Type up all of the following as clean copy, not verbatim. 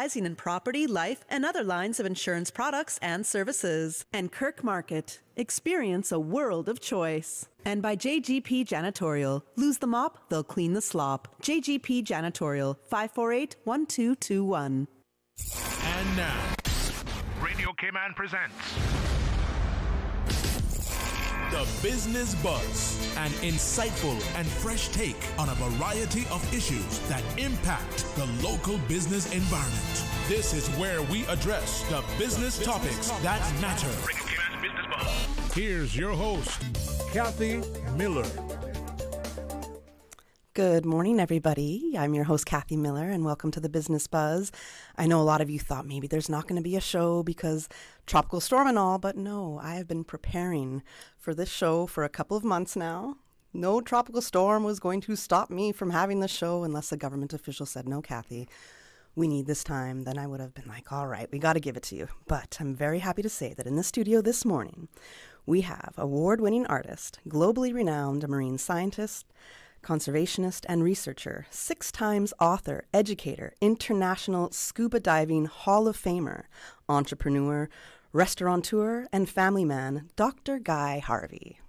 specializing in property, life, and other lines of insurance products and services. And Kirk Market. Experience a world of choice. And by JGP Janitorial. Lose the mop, they'll clean the slop. JGP Janitorial, 548-1221. And now, Radio K-Man presents The Business Buzz, an insightful and fresh take on a variety of issues that impact the local business environment. This is where we address the business topics that matter. Radio K-Man's Business Buzz. Here's your host, Kathy Miller. Good morning, everybody. I'm your host, Kathy Miller, and welcome to the Business Buzz. I know a lot of you thought maybe there's not going to be a show because tropical storm and all, but no, I have been preparing for this show for a couple of months now. No tropical storm was going to stop me from having the show unless a government official said, no, Kathy, we need this time. Then I would have been like, all right, we got to give it to you. But I'm very happy to say that in the studio this morning, we have award-winning artist, globally renowned marine scientist, conservationist and researcher, 6 times author, educator, international scuba diving Hall of Famer, entrepreneur, restaurateur, and family man, Dr. Guy Harvey.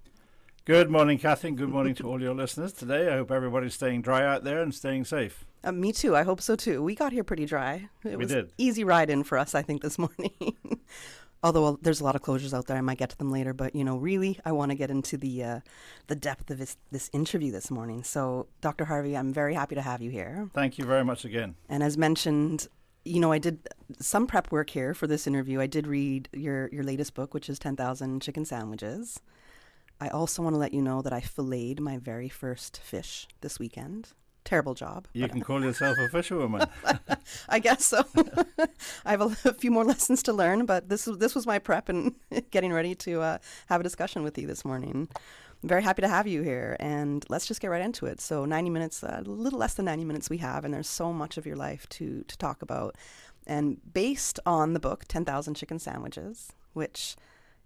Good morning, Kathy, and good morning to all your listeners today. I hope everybody's staying dry out there and staying safe. Me too. I hope so too. We got here pretty dry. It was did. Easy ride in for us, I think, this morning. Although there's a lot of closures out there, I might get to them later. But, really, I want to get into the depth of this interview this morning. So, Dr. Harvey, I'm very happy to have you here. Thank you very much again. And as mentioned, I did some prep work here for this interview. I did read your latest book, which is 10,000 Chicken Sandwiches. I also want to let you know that I filleted my very first fish this weekend. Terrible job. You can call yourself a fisherwoman. I guess so. I have a few more lessons to learn, but this was my prep and getting ready to have a discussion with you this morning. I'm very happy to have you here, and let's just get right into it. So 90 minutes, a little less than 90 minutes we have, and there's so much of your life to talk about. And based on the book, 10,000 Chicken Sandwiches, which,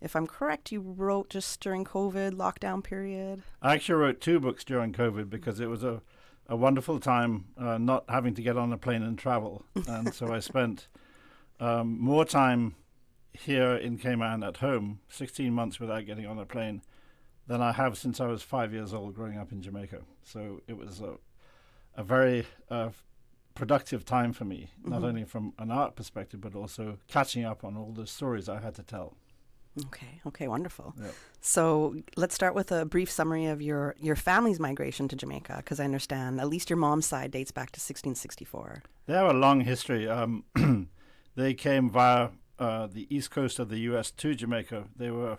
if I'm correct, you wrote just during COVID lockdown period. I actually wrote 2 books during COVID because it was a wonderful time not having to get on a plane and travel. And so I spent more time here in Cayman at home, 16 months without getting on a plane, than I have since I was 5 years old growing up in Jamaica. So it was a very productive time for me, not only from an art perspective, but also catching up on all the stories I had to tell. Okay, wonderful. Yep. So let's start with a brief summary of your family's migration to Jamaica, because I understand at least your mom's side dates back to 1664. They have a long history. They came via the east coast of the U.S. to Jamaica. They were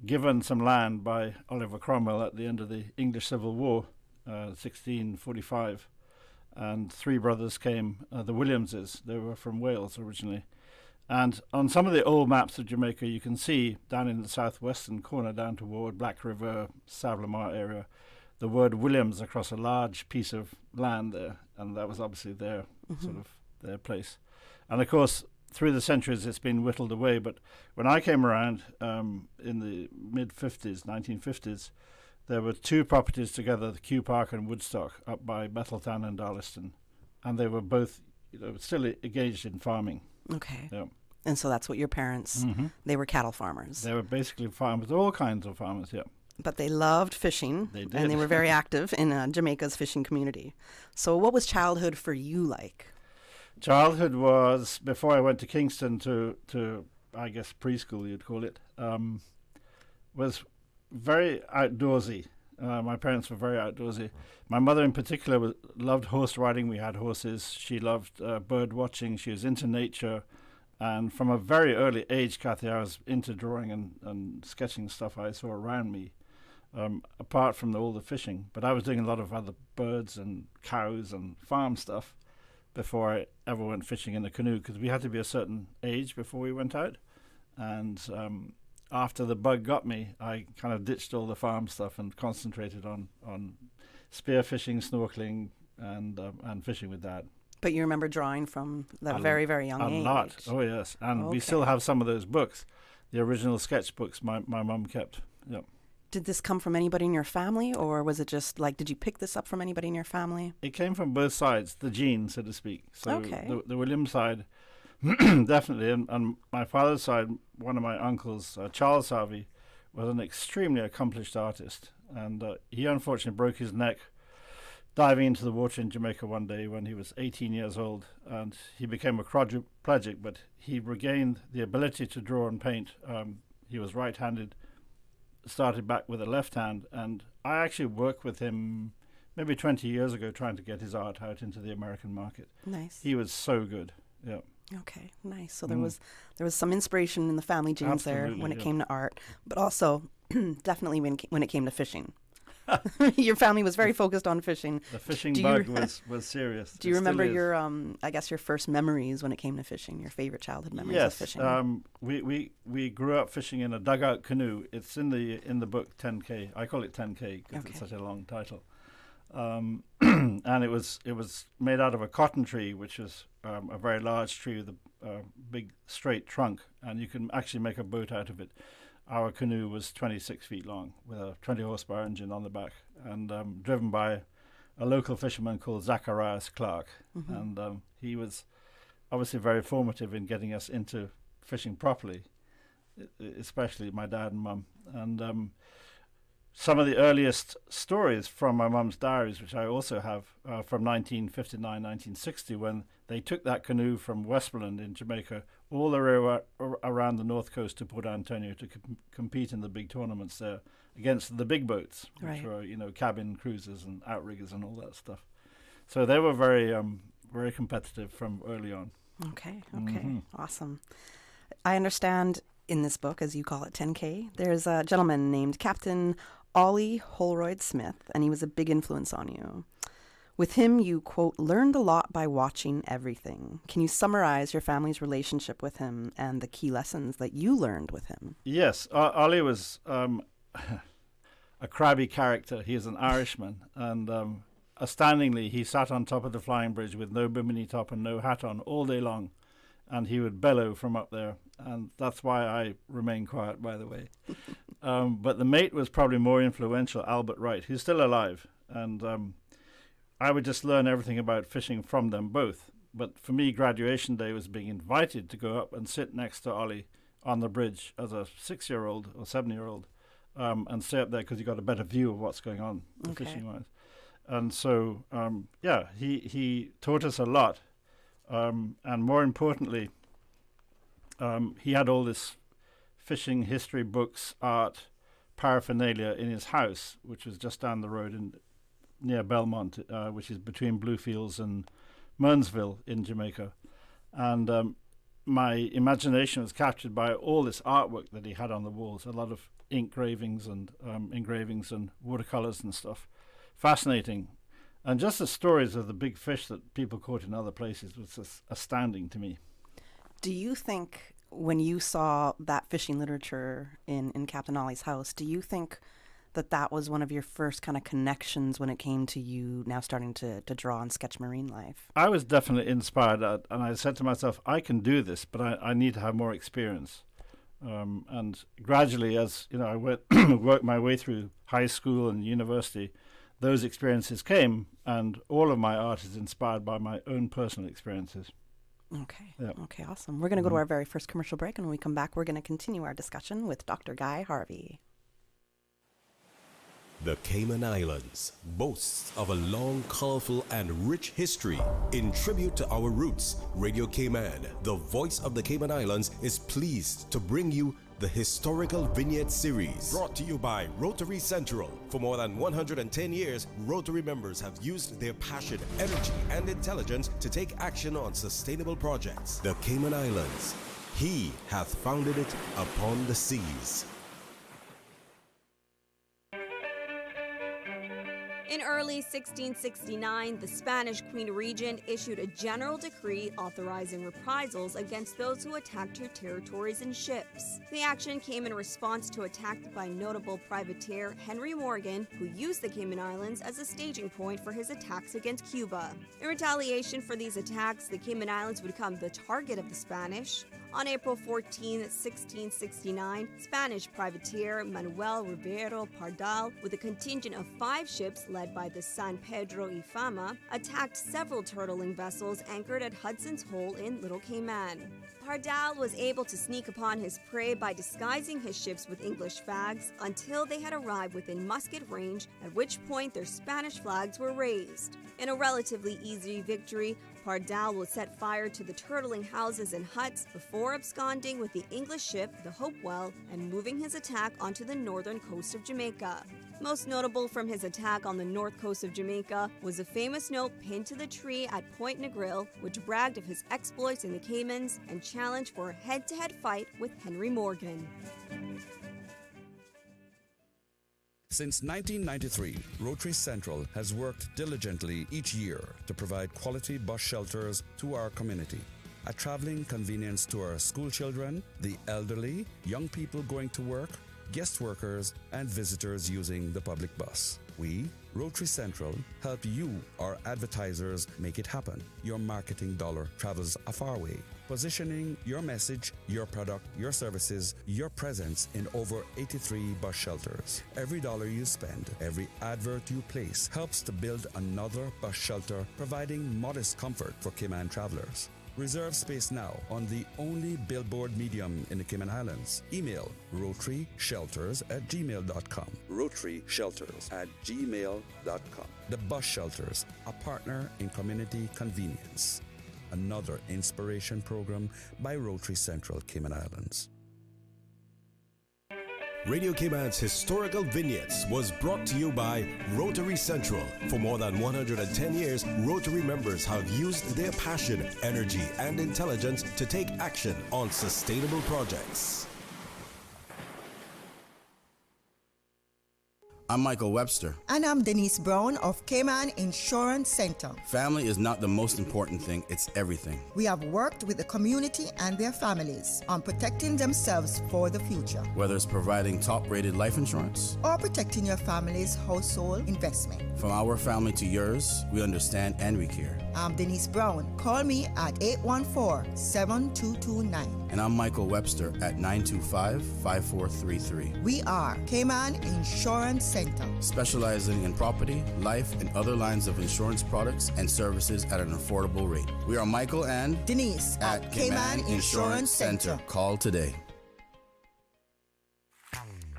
given some land by Oliver Cromwell at the end of the English Civil War, 1645. And 3 brothers came, the Williamses. They were from Wales originally. And on some of the old maps of Jamaica, you can see down in the southwestern corner, down toward Black River, Savlamar area, the word Williams across a large piece of land there. And that was obviously their sort of their place. And of course, through the centuries, it's been whittled away. But when I came around in the mid-50s, 1950s, there were 2 properties together, the Kew Park and Woodstock, up by Betheltown and Darlaston. And they were both still engaged in farming. Okay. Yeah. And so that's what your parents, they were cattle farmers. They were basically farmers, all kinds of farmers, yeah. But they loved fishing. They did. And they were very active in Jamaica's fishing community. So what was childhood for you like? Childhood was, before I went to Kingston to I guess, preschool, you'd call it, was very outdoorsy. My parents were very outdoorsy. My mother in particular loved horse riding. We had horses. She loved bird watching. She was into nature. And from a very early age, Kathy, I was into drawing and sketching stuff I saw around me, apart from all the fishing. But I was doing a lot of other birds and cows and farm stuff before I ever went fishing in a canoe, because we had to be a certain age before we went out. And after the bug got me, I kind of ditched all the farm stuff and concentrated on spearfishing, snorkeling, and fishing with Dad. But you remember drawing from that very, very young age? A lot. Oh, yes. And we still have some of those books, the original sketchbooks my mum kept. Yep. Did this come from anybody in your family, or was it just like, did you pick this up from anybody in your family? It came from both sides, the gene, so to speak. So Okay. the Williams side, definitely, and my father's side, one of my uncles, Charles Harvey, was an extremely accomplished artist, and he unfortunately broke his neck diving into the water in Jamaica one day when he was 18 years old, and he became a quadriplegic, but he regained the ability to draw and paint. He was right-handed, started back with a left hand, and I actually worked with him maybe 20 years ago trying to get his art out into the American market. Nice. He was so good. Yeah. Okay, nice. So there was some inspiration in the family genes there when it came to art, but also definitely when it came to fishing. Your family was very focused on fishing. The fishing bug was serious. Do you remember your I guess your first memories when it came to fishing? Your favorite childhood memories of fishing? Yes. We grew up fishing in a dugout canoe. It's in the book 10K. I call it 10K because it's such a long title. And it was made out of a cotton tree, which is a very large tree with a big straight trunk, and you can actually make a boat out of it. Our canoe was 26 feet long with a 20 horsepower engine on the back, and driven by a local fisherman called Zacharias Clark. Mm-hmm. And he was obviously very formative in getting us into fishing properly, especially my dad and mum. And some of the earliest stories from my mum's diaries, which I also have, from 1959, 1960, when they took that canoe from Westmoreland in Jamaica all the way around the north coast to Port Antonio to compete in the big tournaments there against the big boats, which were, cabin cruisers and outriggers and all that stuff. So they were very, very competitive from early on. Okay, awesome. I understand in this book, as you call it, 10K, there's a gentleman named Captain Ollie Holroyd Smith, and he was a big influence on you. With him, you, quote, learned a lot by watching everything. Can you summarize your family's relationship with him and the key lessons that you learned with him? Yes, Ollie was a crabby character. He is an Irishman, and astoundingly, he sat on top of the flying bridge with no bimini top and no hat on all day long, and he would bellow from up there, and that's why I remain quiet, by the way. But the mate was probably more influential, Albert Wright, who's still alive, and I would just learn everything about fishing from them both. But for me, graduation day was being invited to go up and sit next to Ollie on the bridge as a 6-year-old or 7-year-old, and stay up there because you got a better view of what's going on fishing-wise. And so, he taught us a lot. And more importantly, he had all this fishing history books, art, paraphernalia in his house, which was just down the road near Belmont, which is between Bluefields and Mearnsville in Jamaica. And my imagination was captured by all this artwork that he had on the walls, a lot of ink engravings and watercolors and stuff. Fascinating. And just the stories of the big fish that people caught in other places was just astounding to me. Do you think when you saw that fishing literature in Captain Ollie's house, do you think that was one of your first kind of connections when it came to you now starting to draw and sketch marine life? I was definitely inspired, and I said to myself, I can do this, but I need to have more experience. And gradually, as I worked my way through high school and university, those experiences came, and all of my art is inspired by my own personal experiences. Okay. Yep. Okay, awesome. We're going to go to our very first commercial break, and when we come back, we're going to continue our discussion with Dr. Guy Harvey. The Cayman Islands boasts of a long, colorful, and rich history. In tribute to our roots, Radio Cayman, the voice of the Cayman Islands, is pleased to bring you the Historical Vignette Series, brought to you by Rotary Central. For more than 110 years, Rotary members have used their passion, energy, and intelligence to take action on sustainable projects. The Cayman Islands, He hath founded it upon the seas. In early 1669, the Spanish Queen Regent issued a general decree authorizing reprisals against those who attacked her territories and ships. The action came in response to attacks by notable privateer Henry Morgan, who used the Cayman Islands as a staging point for his attacks against Cuba. In retaliation for these attacks, the Cayman Islands would become the target of the Spanish. On April 14, 1669, Spanish privateer Manuel Rivero Pardal, with a contingent of 5 ships led by the San Pedro y Fama, attacked several turtling vessels anchored at Hudson's Hole in Little Cayman. Pardal was able to sneak upon his prey by disguising his ships with English flags until they had arrived within musket range, at which point their Spanish flags were raised. In a relatively easy victory, Pardal will set fire to the turtling houses and huts before absconding with the English ship, the Hopewell, and moving his attack onto the northern coast of Jamaica. Most notable from his attack on the north coast of Jamaica was a famous note pinned to the tree at Point Negril, which bragged of his exploits in the Caymans and challenged for a head-to-head fight with Henry Morgan. Since 1993, Rotary Central has worked diligently each year to provide quality bus shelters to our community. A traveling convenience to our school children, the elderly, young people going to work, guest workers, and visitors using the public bus. We, Rotary Central, help you, our advertisers, make it happen. Your marketing dollar travels a far way. Positioning your message, your product, your services, your presence in over 83 bus shelters. Every dollar you spend, every advert you place helps to build another bus shelter, providing modest comfort for Cayman travelers. Reserve space now on the only billboard medium in the Cayman Islands. Email rotaryshelters@gmail.com. rotaryshelters@gmail.com. The Bus Shelters, a partner in community convenience. Another inspiration program by Rotary Central Cayman Islands. Radio Cayman's historical vignettes was brought to you by Rotary Central. For more than 110 years, Rotary members have used their passion, energy, and intelligence to take action on sustainable projects. I'm Michael Webster. And I'm Denise Brown of Cayman Insurance Center. Family is not the most important thing, it's everything. We have worked with the community and their families on protecting themselves for the future. Whether it's providing top-rated life insurance or protecting your family's household investment. From our family to yours, we understand and we care. I'm Denise Brown. Call me at 814-7229. And I'm Michael Webster at 925-5433. We are Cayman Insurance Center, specializing in property, life, and other lines of insurance products and services at an affordable rate. We are Michael and Denise at Cayman Insurance Center. Call today.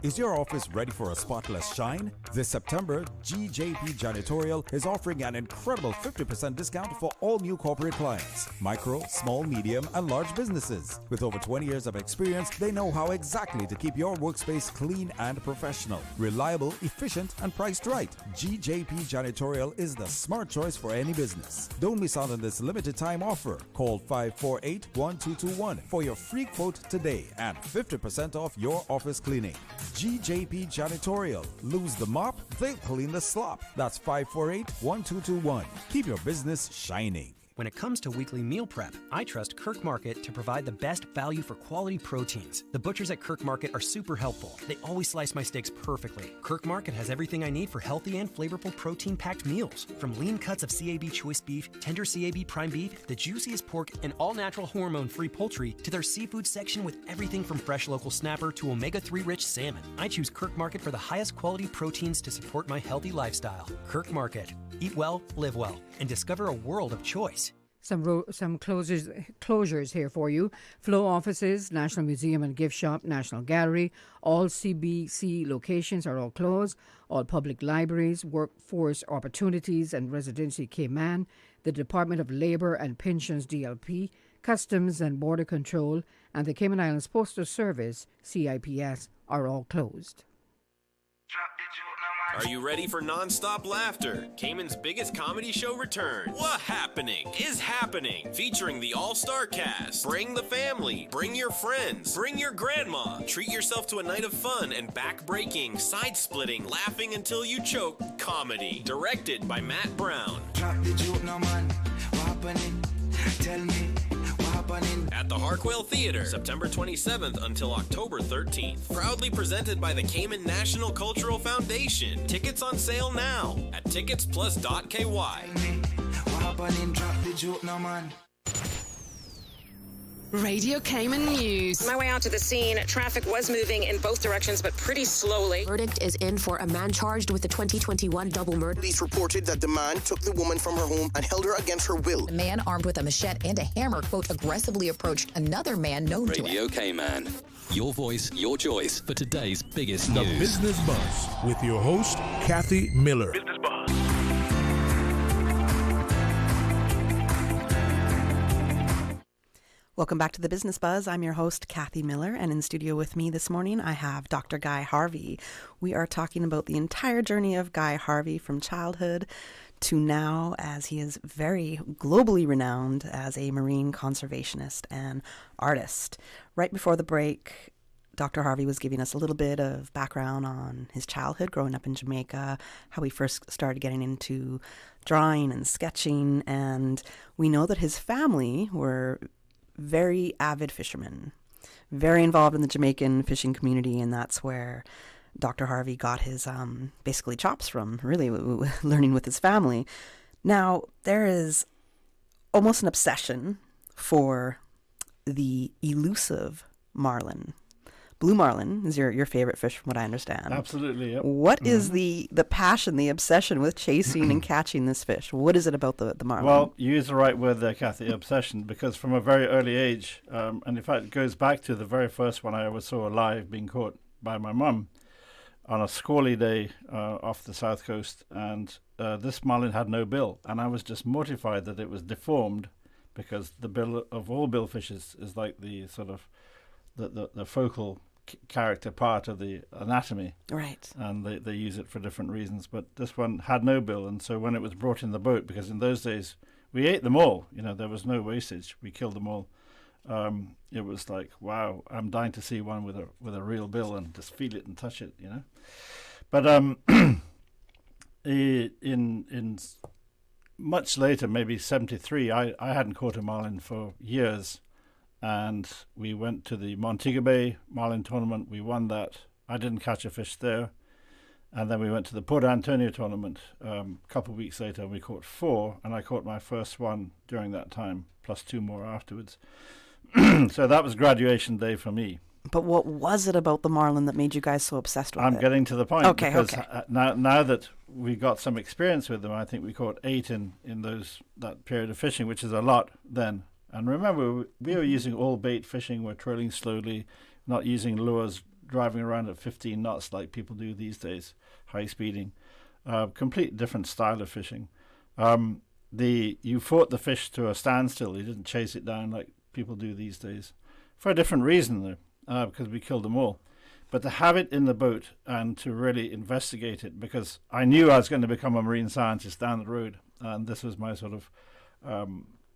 Is your office ready for a spotless shine? This September, GJP Janitorial is offering an incredible 50% discount for all new corporate clients, micro, small, medium, and large businesses. With over 20 years of experience, they know how exactly to keep your workspace clean and professional, reliable, efficient, and priced right. GJP Janitorial is the smart choice for any business. Don't miss out on this limited time offer. Call 548-1221 for your free quote today and 50% off your office cleaning. GJP Janitorial. Lose the mop, they'll clean the slop. That's 548-1221. Keep your business shining. When it comes to weekly meal prep, I trust Kirk Market to provide the best value for quality proteins. The butchers at Kirk Market are super helpful. They always slice my steaks perfectly. Kirk Market has everything I need for healthy and flavorful protein-packed meals. From lean cuts of CAB choice beef, tender CAB prime beef, the juiciest pork, and all-natural hormone-free poultry, to their seafood section with everything from fresh local snapper to omega-3 rich salmon. I choose Kirk Market for the highest quality proteins to support my healthy lifestyle. Kirk Market. Eat well, live well, and discover a world of choice. Some closures here for you. Flow offices, National Museum and Gift Shop, National Gallery, all CBC locations are all closed. All public libraries, workforce opportunities and residency Cayman, the Department of Labour and Pensions DLP, Customs and Border Control, and the Cayman Islands Postal Service CIPS are all closed. Are you ready for non-stop laughter? Cayman's biggest comedy show returns. What Happening is happening. Featuring the all-star cast. Bring the family. Bring your friends. Bring your grandma. Treat yourself to a night of fun and back-breaking, side-splitting, laughing until you choke comedy. Directed by Matt Brown. Drop the joke now, man. What happening? Tell me. At the Harquail Theatre, September 27th until October 13th. Proudly presented by the Cayman National Cultural Foundation. Tickets on sale now at ticketsplus.ky. What happening? Drop the joke now, man. Radio Cayman News. On my way out to the scene, traffic was moving in both directions, but pretty slowly. Verdict is in for a man charged with the 2021 double murder. Police reported that the man took the woman from her home and held her against her will. A man armed with a machete and a hammer, quote, aggressively approached another man known to him. Radio Cayman. Your voice, your choice for today's biggest The news. Business Buzz with your host, Kathy Miller. Business Buzz. Welcome back to the Business Buzz. I'm your host, Kathy Miller, and in studio with me this morning, I have Dr. Guy Harvey. We are talking about the entire journey of Guy Harvey from childhood to now, as he is very globally renowned as a marine conservationist and artist. Right before the break, Dr. Harvey was giving us a little bit of background on his childhood growing up in Jamaica, how he first started getting into drawing and sketching, and we know that his family were very avid fishermen, very involved in the Jamaican fishing community, and that's where Dr. Harvey got his basically chops from, really learning with his family. Now, there is almost an obsession for the elusive marlin. Blue marlin is your favorite fish from what I understand. Absolutely, yep. What is the passion, the obsession with chasing and catching this fish? What is it about the marlin? Well, you use the right word there, Kathy, obsession, because from a very early age, and in fact it goes back to the very first one I ever saw alive being caught by my mum on a squally day off the south coast, and this marlin had no bill, and I was just mortified that it was deformed, because the bill of all billfish is like the sort of the focal character part of the anatomy, right? And they use it for different reasons, but this one had no bill, and so when it was brought in the boat, because in those days we ate them all, there was no wastage, we killed them all. It was like, wow, I'm dying to see one with a real bill and just feel it and touch it, But in much later, maybe 73, I hadn't caught a marlin for years. And we went to the Montego Bay Marlin Tournament. We won that. I didn't catch a fish there. And then we went to the Port Antonio Tournament a couple of weeks later. We caught 4, and I caught my first one during that time, plus 2 more afterwards. So that was graduation day for me. But what was it about the marlin that made you guys so obsessed with it? I'm getting to the point. Okay, because okay. Now that we got some experience with them, I think we caught 8 in that period of fishing, which is a lot then. And remember, we were using all bait fishing. We're trolling slowly, not using lures, driving around at 15 knots like people do these days, high speeding. Complete different style of fishing. You fought the fish to a standstill. You didn't chase it down like people do these days, for a different reason though, because we killed them all. But to have it in the boat and to really investigate it, because I knew I was going to become a marine scientist down the road, and this was my sort of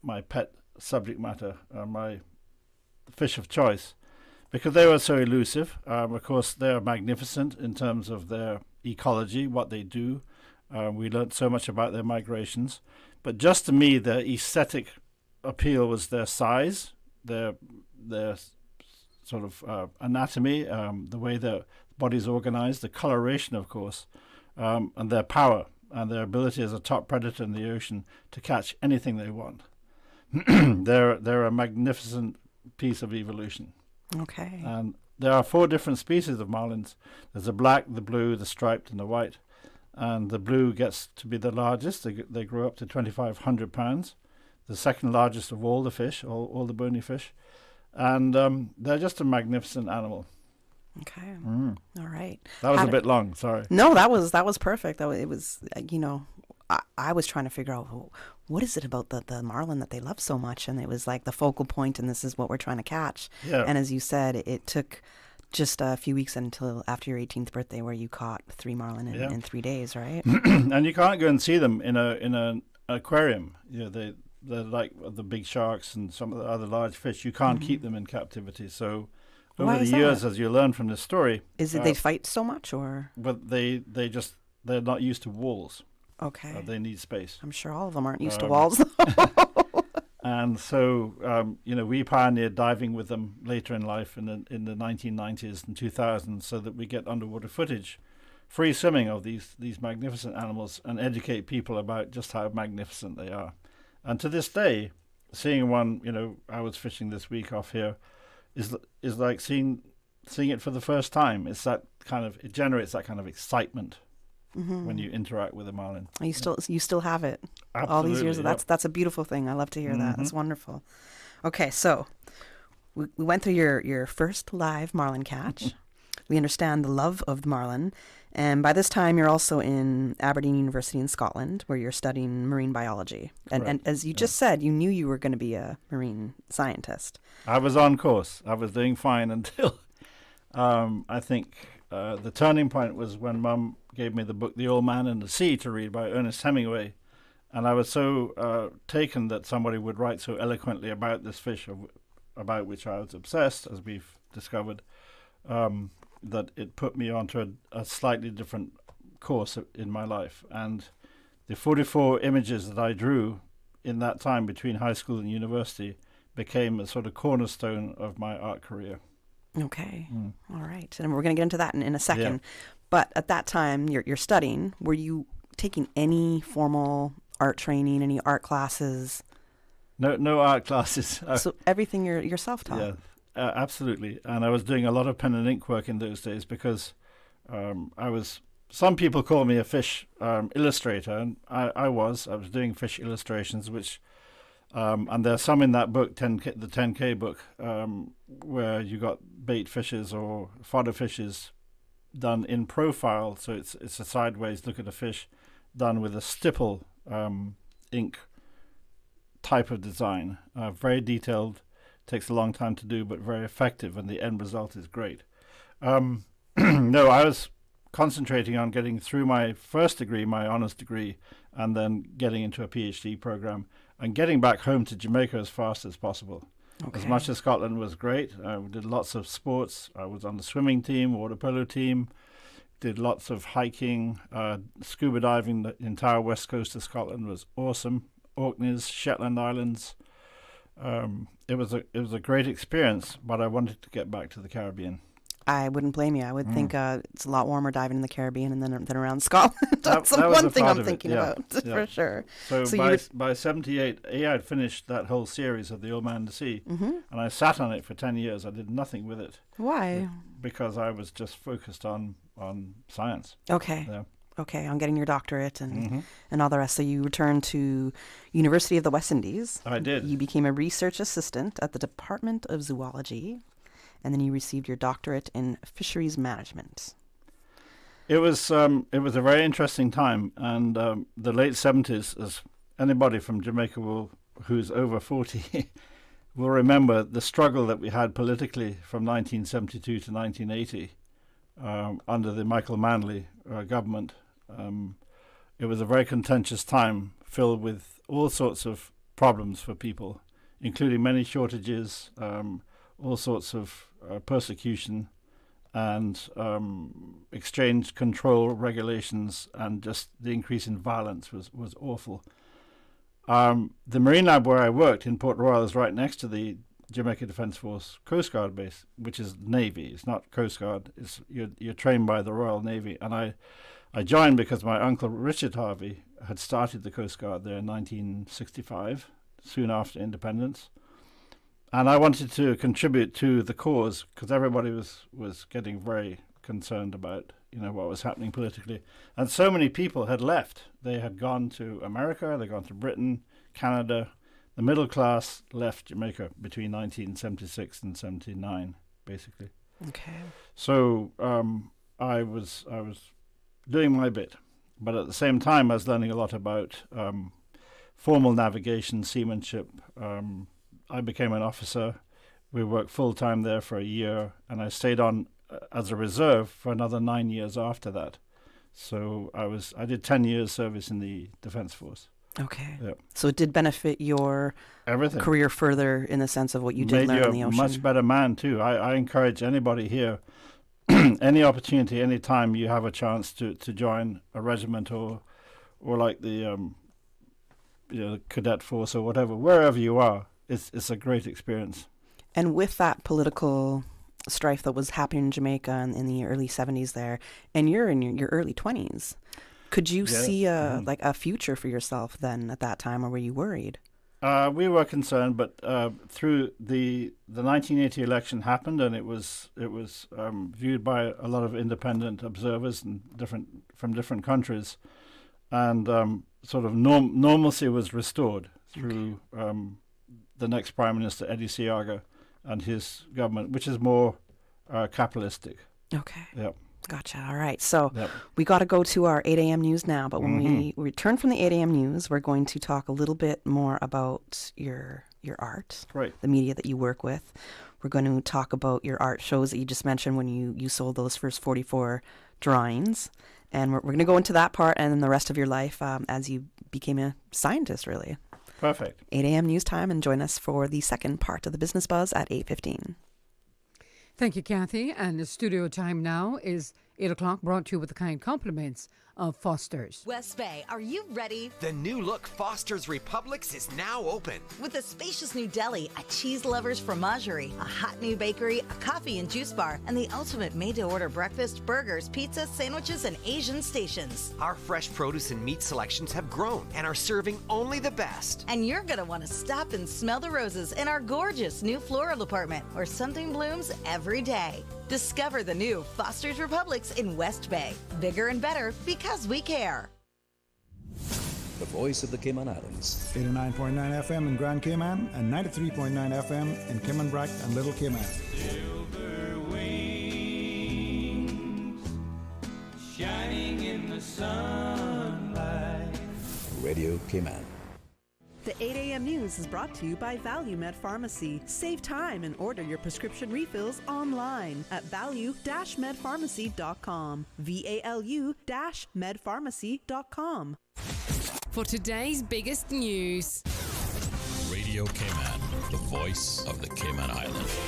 my pet subject matter, my fish of choice, because they were so elusive. Of course, they're magnificent in terms of their ecology, what they do. We learned so much about their migrations, but just to me, their aesthetic appeal was their size, their sort of anatomy, the way their body's organized, the coloration, of course, and their power and their ability as a top predator in the ocean to catch anything they want. They're a magnificent piece of evolution. Okay. And there are 4 different species of marlins. There's the black, the blue, the striped, and the white. And the blue gets to be the largest. They grow up to 2,500 pounds. The second largest of all the fish, all the bony fish. And they're just a magnificent animal. Okay. All right. That was a bit long. Sorry. No, that was perfect. It was, I was trying to figure out what is it about the marlin that they love so much, and it was like the focal point, and this is what we're trying to catch. Yeah. And as you said, it took just a few weeks until after your 18th birthday, where you caught 3 marlin in 3 days, right? And you can't go and see them in an aquarium. You know, they're like the big sharks and some of the other large fish. You can't keep them in captivity. So over the years, as you learn from this story, is it they fight so much, or? But they're not used to walls. Okay. They need space. I'm sure all of them aren't used to walls. And so, we pioneered diving with them later in life in the 1990s and 2000s, so that we get underwater footage, free swimming of these magnificent animals, and educate people about just how magnificent they are. And to this day, seeing one, I was fishing this week off here, is like seeing it for the first time. It generates that kind of excitement. When you interact with a marlin. You still have it. Absolutely, all these years. Yep. That's a beautiful thing. I love to hear that. That's wonderful. Okay, so we went through your first live marlin catch. We understand the love of the marlin. And by this time, you're also in Aberdeen University in Scotland, where you're studying marine biology. And as you just said, you knew you were going to be a marine scientist. I was on course. I was doing fine until I think the turning point was when Mum gave me the book The Old Man and the Sea to read by Ernest Hemingway. And I was so taken that somebody would write so eloquently about this fish about which I was obsessed, as we've discovered, that it put me onto a slightly different course in my life. And the 44 images that I drew in that time between high school and university became a sort of cornerstone of my art career. Okay. All right. And we're going to get into that in a second. Yeah. But at that time, you're studying. Were you taking any formal art training, any art classes? No art classes. So everything you're self-taught? Yeah, absolutely. And I was doing a lot of pen and ink work in those days because some people call me a fish illustrator, and I was doing fish illustrations, which, and there's some in that book, the 10K book, where you got bait fishes or fodder fishes done in profile, so it's a sideways look at a fish done with a stipple ink type of design. Very detailed, takes a long time to do, but very effective, and the end result is great. No, I was concentrating on getting through my first degree, my honours degree, and then getting into a PhD program and getting back home to Jamaica as fast as possible. Okay. As much as Scotland was great, we did lots of sports. I was on the swimming team, water polo team, did lots of hiking, scuba diving. The entire west coast of Scotland was awesome. Orkneys, Shetland Islands. It was a great experience, but I wanted to get back to the Caribbean. I wouldn't blame you. I would think it's a lot warmer diving in the Caribbean than around Scotland. That's that one thing I'm thinking about, for sure. So by 78, I'd finished that whole series of The Old Man and the Sea, and I sat on it for 10 years. I did nothing with it. Why? Because I was just focused on science. Okay. Yeah. Okay, on getting your doctorate and all the rest. So you returned to University of the West Indies. I did. You became a research assistant at the Department of Zoology. And then you received your doctorate in fisheries management. It was a very interesting time, and the late 70s, as anybody from Jamaica who's over 40 will remember, the struggle that we had politically from 1972 to 1980 under the Michael Manley government. It was a very contentious time filled with all sorts of problems for people, including many shortages, all sorts of persecution and exchange control regulations, and just the increase in violence was awful. The Marine Lab where I worked in Port Royal is right next to the Jamaica Defence Force Coast Guard base, which is Navy. It's not Coast Guard. You're trained by the Royal Navy. And I joined because my uncle Richard Harvey had started the Coast Guard there in 1965, soon after independence. And I wanted to contribute to the cause because everybody was getting very concerned about what was happening politically. And so many people had left. They had gone to America, they'd gone to Britain, Canada. The middle class left Jamaica between 1976 and 79, basically. Okay. So I was doing my bit. But at the same time, I was learning a lot about formal navigation, seamanship. I became an officer. We worked full-time there for a year, and I stayed on as a reserve for another 9 years after that. So I did 10 years service in the Defence Force. Okay. Yep. So it did benefit your career further in the sense of what you did learn in the ocean. Made you a much better man too. I encourage anybody here, any opportunity, any time you have a chance to join a regiment or like the cadet force or whatever, wherever you are, it's a great experience. And with that political strife that was happening in Jamaica in the early 70s there, and you're in your early 20s, could you see a future for yourself then at that time, or were you worried? We were concerned, but through the 1980 election happened, and it was viewed by a lot of independent observers and from different countries, and sort of normalcy was restored through the next Prime Minister, Eddie Seaga, and his government, which is more capitalistic. Okay. Yep. Gotcha. All right. So we got to go to our 8 a.m. news now. But when we return from the 8 a.m. news, we're going to talk a little bit more about your art, the media that you work with. We're going to talk about your art shows that you just mentioned when you sold those first 44 drawings. And we're going to go into that part and then the rest of your life as you became a scientist, really. Perfect. 8 a.m. news time, and join us for the second part of the Business Buzz at 8:15. Thank you, Kathy. And the studio time now is 8 o'clock, brought to you with the kind compliments of Foster's. West Bay, are you ready? The new look Foster's Republics is now open. With a spacious new deli, a cheese lover's fromagerie, a hot new bakery, a coffee and juice bar, and the ultimate made-to-order breakfast, burgers, pizzas, sandwiches, and Asian stations. Our fresh produce and meat selections have grown and are serving only the best. And you're going to want to stop and smell the roses in our gorgeous new floral department, where something blooms every day. Discover the new Foster's Republics in West Bay. Bigger and better because we care. The voice of the Cayman Islands. 89.9 FM in Grand Cayman and 93.9 FM in Cayman Brac and Little Cayman. Silver wings shining in the sunlight. Radio Cayman. The 8 a.m. news is brought to you by ValueMed Pharmacy. Save time and order your prescription refills online at value-medpharmacy.com. VALU-medpharmacy.com. For today's biggest news. Radio Cayman, the voice of the Cayman Islands.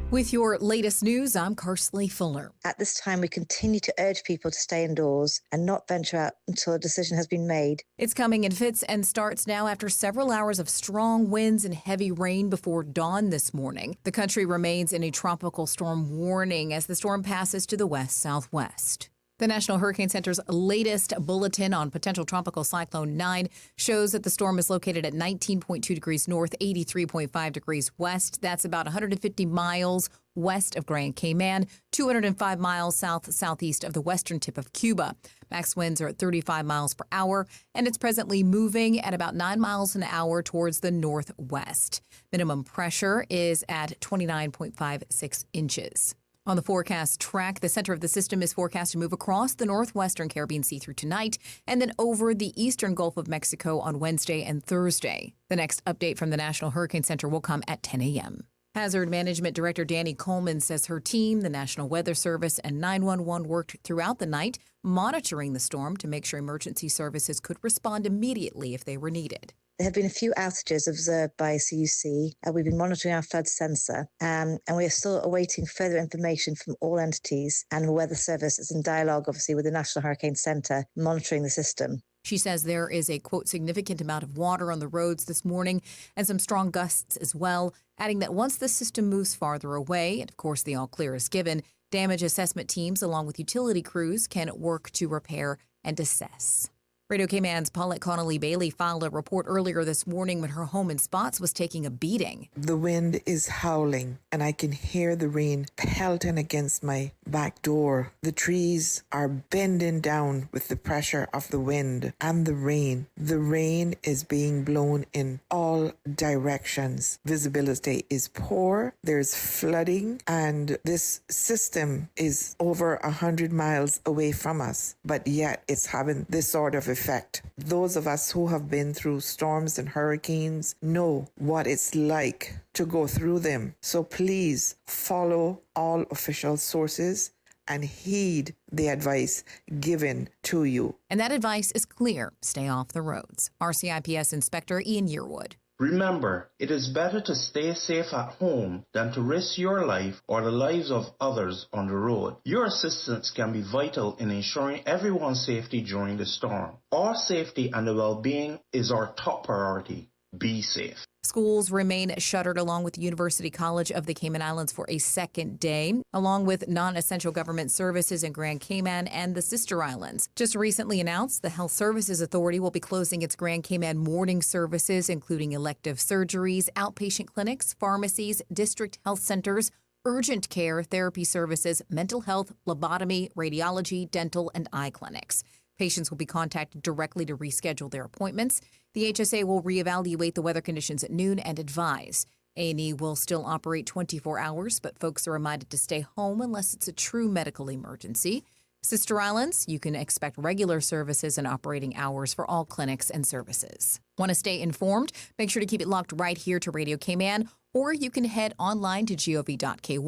With your latest news, I'm Karsley Fuller. At this time, we continue to urge people to stay indoors and not venture out until a decision has been made. It's coming in fits and starts now after several hours of strong winds and heavy rain before dawn this morning. The country remains in a tropical storm warning as the storm passes to the west-southwest. The National Hurricane Center's latest bulletin on potential tropical cyclone 9 shows that the storm is located at 19.2 degrees north, 83.5 degrees west. That's about 150 miles west of Grand Cayman, 205 miles south-southeast of the western tip of Cuba. Max winds are at 35 miles per hour, and it's presently moving at about 9 miles an hour towards the northwest. Minimum pressure is at 29.56 inches. On the forecast track, the center of the system is forecast to move across the northwestern Caribbean Sea through tonight and then over the eastern Gulf of Mexico on Wednesday and Thursday. The next update from the National Hurricane Center will come at 10 a.m. Hazard Management Director Danny Coleman says her team, the National Weather Service, and 911 worked throughout the night monitoring the storm to make sure emergency services could respond immediately if they were needed. There have been a few outages observed by CUC. We've been monitoring our flood sensor, and we are still awaiting further information from all entities. And the Weather Service is in dialogue, obviously, with the National Hurricane Center, monitoring the system. She says there is a, quote, significant amount of water on the roads this morning and some strong gusts as well, adding that once the system moves farther away, and of course the all clear is given, damage assessment teams along with utility crews can work to repair and assess. Radio Cayman's Paulette Connolly-Bailey filed a report earlier this morning when her home in Spots was taking a beating. The wind is howling, and I can hear the rain pelting against my back door. The trees are bending down with the pressure of the wind and the rain. The rain is being blown in all directions. Visibility is poor. There's flooding, and this system is over 100 miles away from us, but yet it's having this sort of effect. Those of us who have been through storms and hurricanes know what it's like to go through them. So please follow all official sources and heed the advice given to you. And that advice is clear. Stay off the roads. RCIPS Inspector Ian Yearwood. Remember, it is better to stay safe at home than to risk your life or the lives of others on the road. Your assistance can be vital in ensuring everyone's safety during the storm. Our safety and the well-being is our top priority. Be safe. Schools remain shuttered along with the University College of the Cayman Islands for a second day, along with non-essential government services in Grand Cayman and the Sister Islands. Just recently announced, the Health Services Authority will be closing its Grand Cayman morning services, including elective surgeries, outpatient clinics, pharmacies, district health centers, urgent care, therapy services, mental health, lobotomy, radiology, dental, and eye clinics. Patients will be contacted directly to reschedule their appointments. The HSA will reevaluate the weather conditions at noon and advise. A&E will still operate 24 hours, but folks are reminded to stay home unless it's a true medical emergency. Sister Islands, you can expect regular services and operating hours for all clinics and services. Want to stay informed? Make sure to keep it locked right here to Radio Cayman, or you can head online to gov.ky,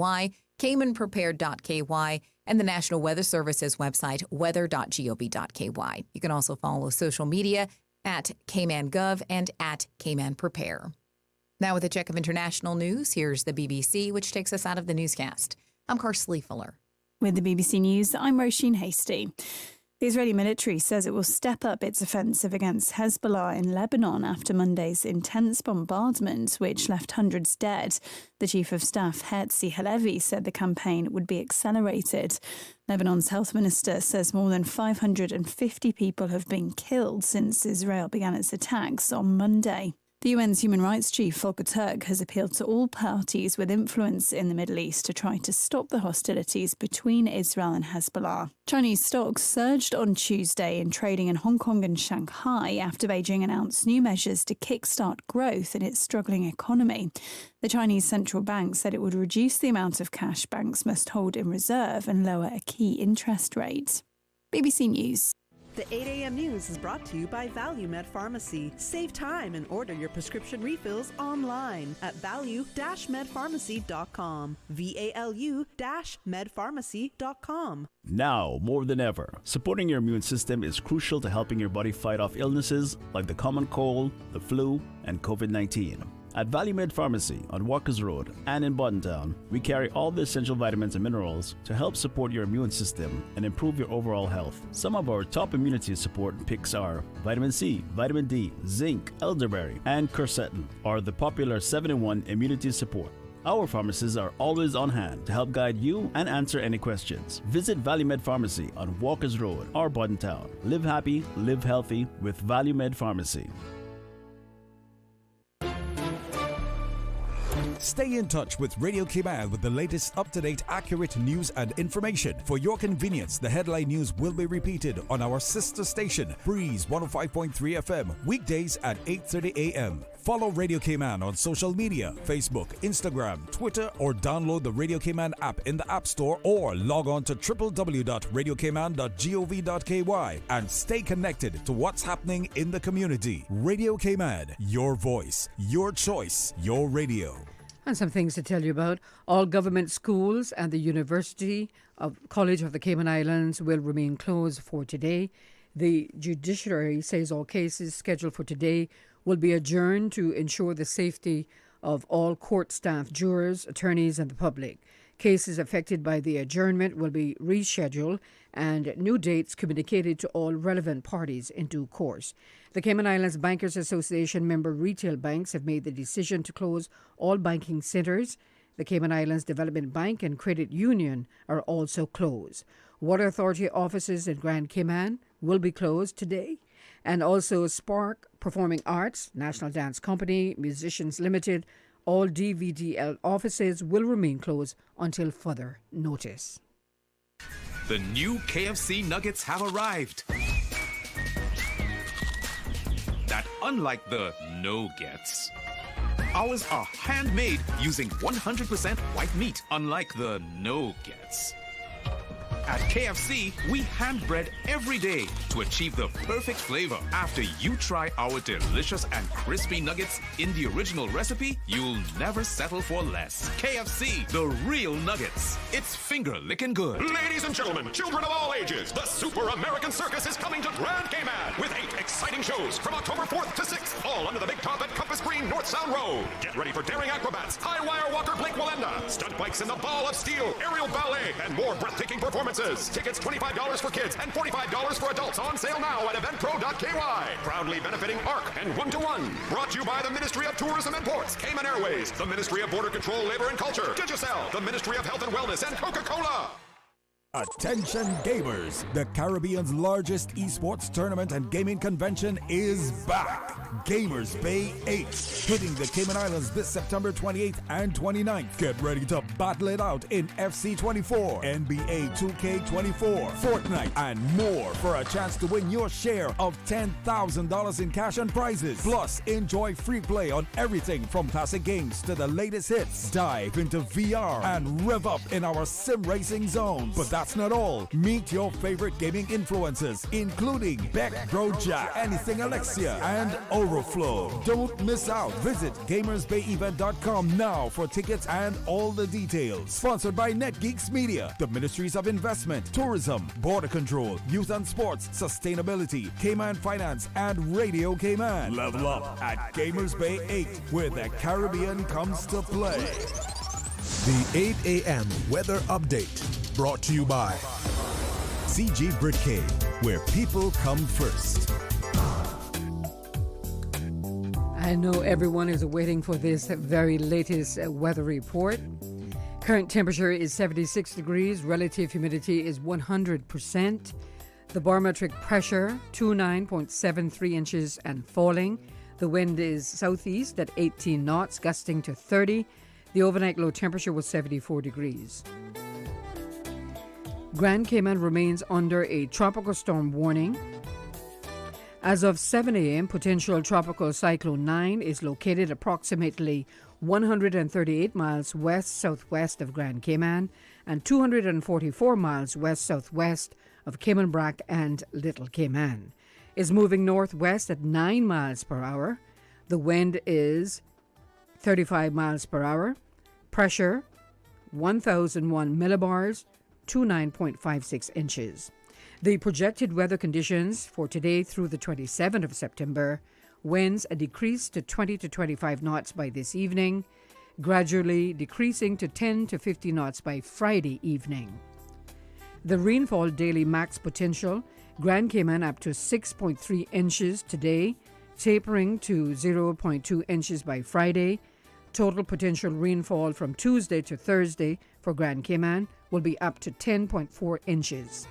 caymanprepared.ky, and the National Weather Service's website, weather.gov.ky. You can also follow social media at CaymanGov and at CaymanPrepare. Now with a check of international news, here's the BBC, which takes us out of the newscast. I'm Karsley Fuller. With the BBC News, I'm Roisin Hasty. The Israeli military says it will step up its offensive against Hezbollah in Lebanon after Monday's intense bombardment, which left hundreds dead. The Chief of Staff, Herzi Halevi, said the campaign would be accelerated. Lebanon's health minister says more than 550 people have been killed since Israel began its attacks on Monday. The UN's human rights chief, Volker Turk, has appealed to all parties with influence in the Middle East to try to stop the hostilities between Israel and Hezbollah. Chinese stocks surged on Tuesday in trading in Hong Kong and Shanghai after Beijing announced new measures to kickstart growth in its struggling economy. The Chinese central bank said it would reduce the amount of cash banks must hold in reserve and lower a key interest rate. BBC News. The 8 a.m. news is brought to you by ValueMed Pharmacy. Save time and order your prescription refills online at value-medpharmacy.com. VALU-medpharmacy.com. Now, more than ever, supporting your immune system is crucial to helping your body fight off illnesses like the common cold, the flu, and COVID-19. At ValueMed Pharmacy on Walkers Road and in Buttontown, we carry all the essential vitamins and minerals to help support your immune system and improve your overall health. Some of our top immunity support picks are vitamin C, vitamin D, zinc, elderberry, and quercetin are the popular 7-in-1 immunity support. Our pharmacists are always on hand to help guide you and answer any questions. Visit ValueMed Pharmacy on Walkers Road or Buttontown. Live happy, live healthy with ValueMed Pharmacy. Stay in touch with Radio Cayman with the latest up-to-date, accurate news and information. For your convenience, the headline news will be repeated on our sister station, Breeze 105.3 FM, weekdays at 8:30 a.m. Follow Radio Cayman on social media, Facebook, Instagram, Twitter, or download the Radio Cayman app in the App Store or log on to www.radiocayman.gov.ky and stay connected to what's happening in the community. Radio Cayman, your voice, your choice, your radio. And some things to tell you about. All government schools and the University of College of the Cayman Islands will remain closed for today. The judiciary says all cases scheduled for today will be adjourned to ensure the safety of all court staff, jurors, attorneys and the public. Cases affected by the adjournment will be rescheduled and new dates communicated to all relevant parties in due course. The Cayman Islands Bankers Association member retail banks have made the decision to close all banking centres. The Cayman Islands Development Bank and Credit Union are also closed. Water Authority offices in Grand Cayman will be closed today. And also Spark Performing Arts, National Dance Company, Musicians Limited, all DVDL offices will remain closed until further notice. The new KFC nuggets have arrived. That unlike the no-gets, ours are handmade using 100% white meat, unlike the no-gets. At KFC, we hand-bread every day to achieve the perfect flavor. After you try our delicious and crispy nuggets in the original recipe, you'll never settle for less. KFC, the real nuggets. It's finger-licking good. Ladies and gentlemen, children of all ages, the Super American Circus is coming to Grand Cayman with 8 exciting shows from October 4th to 6th, all under the big top at Compass Green, North Sound Road. Get ready for daring acrobats, high-wire walker Blake Wallenda, stunt bikes in the Ball of Steel, aerial ballet, and more breathtaking performances. Tickets $25 for kids and $45 for adults, on sale now at eventpro.ky. Proudly benefiting ARC and 1-to-1. Brought to you by the Ministry of Tourism and Ports, Cayman Airways, the Ministry of Border Control, Labor and Culture, Digicel, the Ministry of Health and Wellness, and Coca-Cola. Attention gamers! The Caribbean's largest esports tournament and gaming convention is back! Gamers Bay 8, hitting the Cayman Islands this September 28th and 29th. Get ready to battle it out in FC24, NBA 2K24, Fortnite, and more for a chance to win your share of $10,000 in cash and prizes. Plus, enjoy free play on everything from classic games to the latest hits. Dive into VR and rev up in our sim racing zones. But that's not all. Meet your favorite gaming influencers, including Beck, Brojack, Anything Alexia, and Overflow. Don't miss out. Visit gamersbayevent.com now for tickets and all the details. Sponsored by NetGeeks Media, the Ministries of Investment, Tourism, Border Control, Youth and Sports, Sustainability, Cayman Finance, and Radio Cayman. Level up at Gamers Bay 8, where the Caribbean comes to play. The 8 a.m. weather update. Brought to you by CG Britcay, where people come first. I know everyone is waiting for this very latest weather report. Current temperature is 76 degrees, relative humidity is 100%. The barometric pressure, 29.73 inches and falling. The wind is southeast at 18 knots, gusting to 30. The overnight low temperature was 74 degrees. Grand Cayman remains under a tropical storm warning. As of 7 a.m., potential tropical cyclone 9 is located approximately 138 miles west-southwest of Grand Cayman and 244 miles west-southwest of Cayman Brac and Little Cayman. It's moving northwest at 9 miles per hour. The wind is 35 miles per hour. Pressure, 1,001 millibars, 29.56 inches. The projected weather conditions for today through the 27th of September: winds a decrease to 20 to 25 knots by this evening, gradually decreasing to 10 to 50 knots by Friday evening. The rainfall daily max potential: Grand Cayman up to 6.3 inches today, tapering to 0.2 inches by Friday. Total potential rainfall from Tuesday to Thursday for Grand Cayman will be up to 10.4 inches.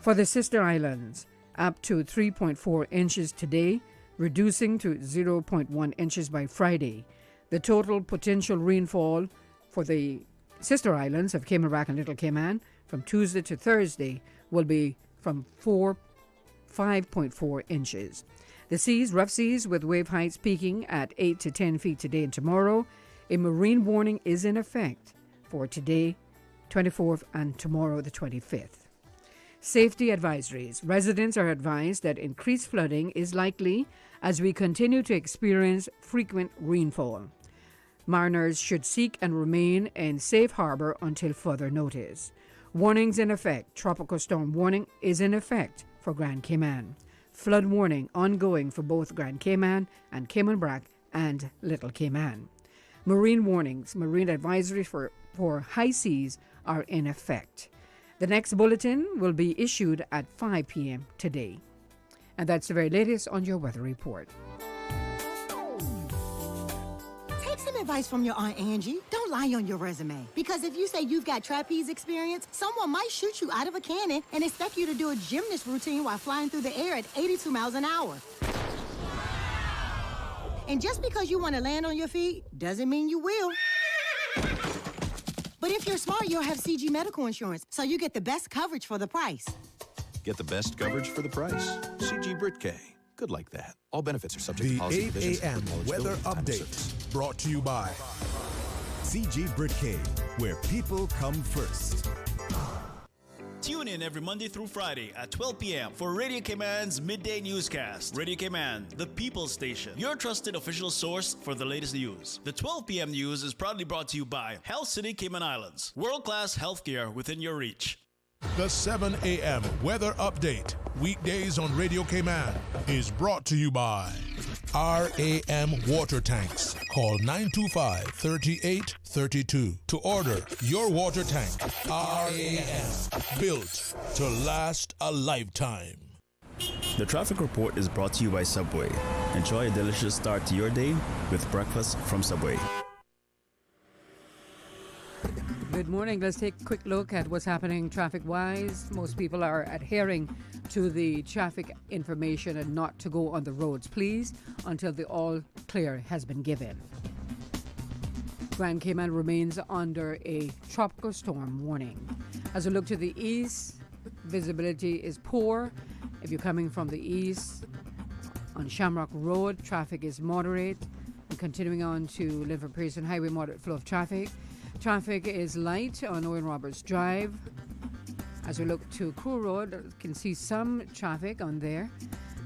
For the sister islands, up to 3.4 inches today, reducing to 0.1 inches by Friday. The total potential rainfall for the sister islands of Cayman Brac and Little Cayman from Tuesday to Thursday will be from 5.4 inches. The seas, rough seas with wave heights peaking at 8 to 10 feet today and tomorrow. A marine warning is in effect for today, 24th, and tomorrow, the 25th. Safety advisories. Residents are advised that increased flooding is likely as we continue to experience frequent rainfall. Mariners should seek and remain in safe harbor until further notice. Warnings in effect. Tropical storm warning is in effect for Grand Cayman. Flood warning ongoing for both Grand Cayman and Cayman Brac and Little Cayman. Marine warnings, marine advisory for high seas are in effect. The next bulletin will be issued at 5 p.m. today. And that's the very latest on your weather report. Take some advice from your Aunt Angie. Don't lie on your resume. Because if you say you've got trapeze experience, someone might shoot you out of a cannon and expect you to do a gymnast routine while flying through the air at 82 miles an hour. And just because you want to land on your feet doesn't mean you will. But if you're smart, you'll have CG medical insurance, so you get the best coverage for the price. Get the best coverage for the price. CG Britcay. Good like that. All benefits are subject to policy The provisions. 8 a.m. weather update. Brought to you by CG Britcay, where people come first. Tune in every Monday through Friday at 12 p.m. for Radio Cayman's Midday Newscast. Radio Cayman, the People's Station, your trusted official source for the latest news. The 12 p.m. news is proudly brought to you by Health City Cayman Islands. World-class healthcare within your reach. The 7 a.m. weather update, weekdays on Radio Cayman, is brought to you by RAM Water Tanks. Call 925-3832 to order your water tank. RAM, built to last a lifetime. The traffic report is brought to you by Subway. Enjoy a delicious start to your day with breakfast from Subway. Good morning. Let's take a quick look at what's happening traffic-wise. Most people are adhering to the traffic information and not to go on the roads, please, until the all clear has been given. Grand Cayman remains under a tropical storm warning. As we look to the east, visibility is poor. If you're coming from the east, on Shamrock Road, traffic is moderate. And continuing on to Linford Pearson Highway, moderate flow of traffic. Traffic is light on Owen Roberts Drive. As we look to Crew Road, you can see some traffic on there.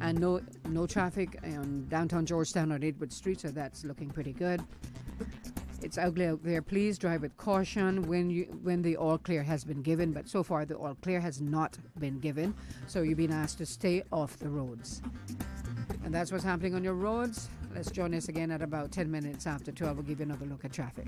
And no traffic on downtown Georgetown on Edward Street, so that's looking pretty good. It's ugly out there. Please drive with caution when the all clear has been given. But so far, the all clear has not been given. So you've been asked to stay off the roads. And that's what's happening on your roads. Let's join us again at about 10 minutes after 12. We'll give you another look at traffic.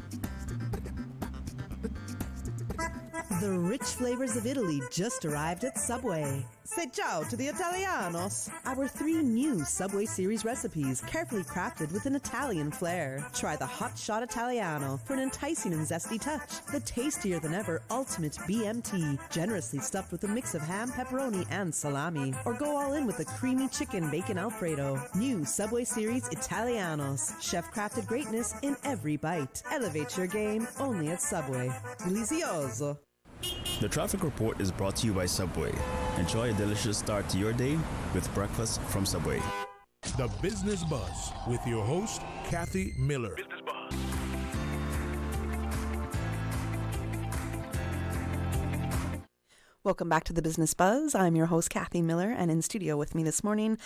The rich flavors of Italy just arrived at Subway. Say ciao to the Italianos. Our 3 new Subway Series recipes, carefully crafted with an Italian flair. Try the Hot Shot Italiano for an enticing and zesty touch. The tastier than ever Ultimate BMT, generously stuffed with a mix of ham, pepperoni, and salami. Or go all in with a creamy chicken bacon Alfredo. New Subway Series Italianos. Chef-crafted greatness in every bite. Elevate your game only at Subway. Delizioso. The traffic report is brought to you by Subway. Enjoy a delicious start to your day with breakfast from Subway. The Business Buzz with your host, Kathy Miller. Welcome back to the Business Buzz. I'm your host, Kathy Miller, and in studio with me this morning,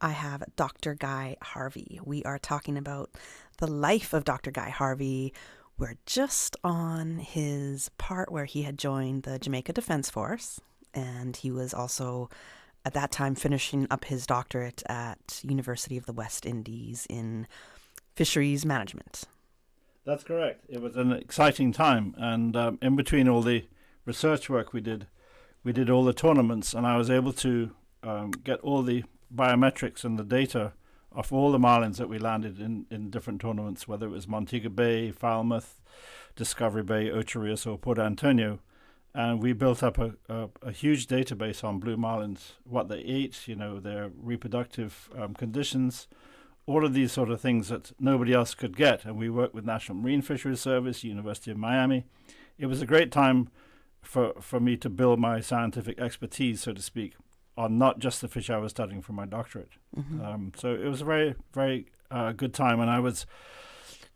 I have Dr. Guy Harvey. We are talking about the life of Dr. Guy Harvey. We're just on his part where he had joined the Jamaica Defense Force, and he was also, at that time, finishing up his doctorate at University of the West Indies in fisheries management. That's correct. It was an exciting time, and in between all the research work we did all the tournaments, and I was able to get all the biometrics and the data of all the marlins that we landed in different tournaments, whether it was Montego Bay, Falmouth, Discovery Bay, Ocho Rios, or Port Antonio. And we built up a huge database on blue marlins, what they ate, their reproductive conditions, all of these sort of things that nobody else could get. And we worked with National Marine Fisheries Service, University of Miami. It was a great time for me to build my scientific expertise, so to speak, on not just the fish I was studying for my doctorate. Mm-hmm. So it was a very, very good time, and I was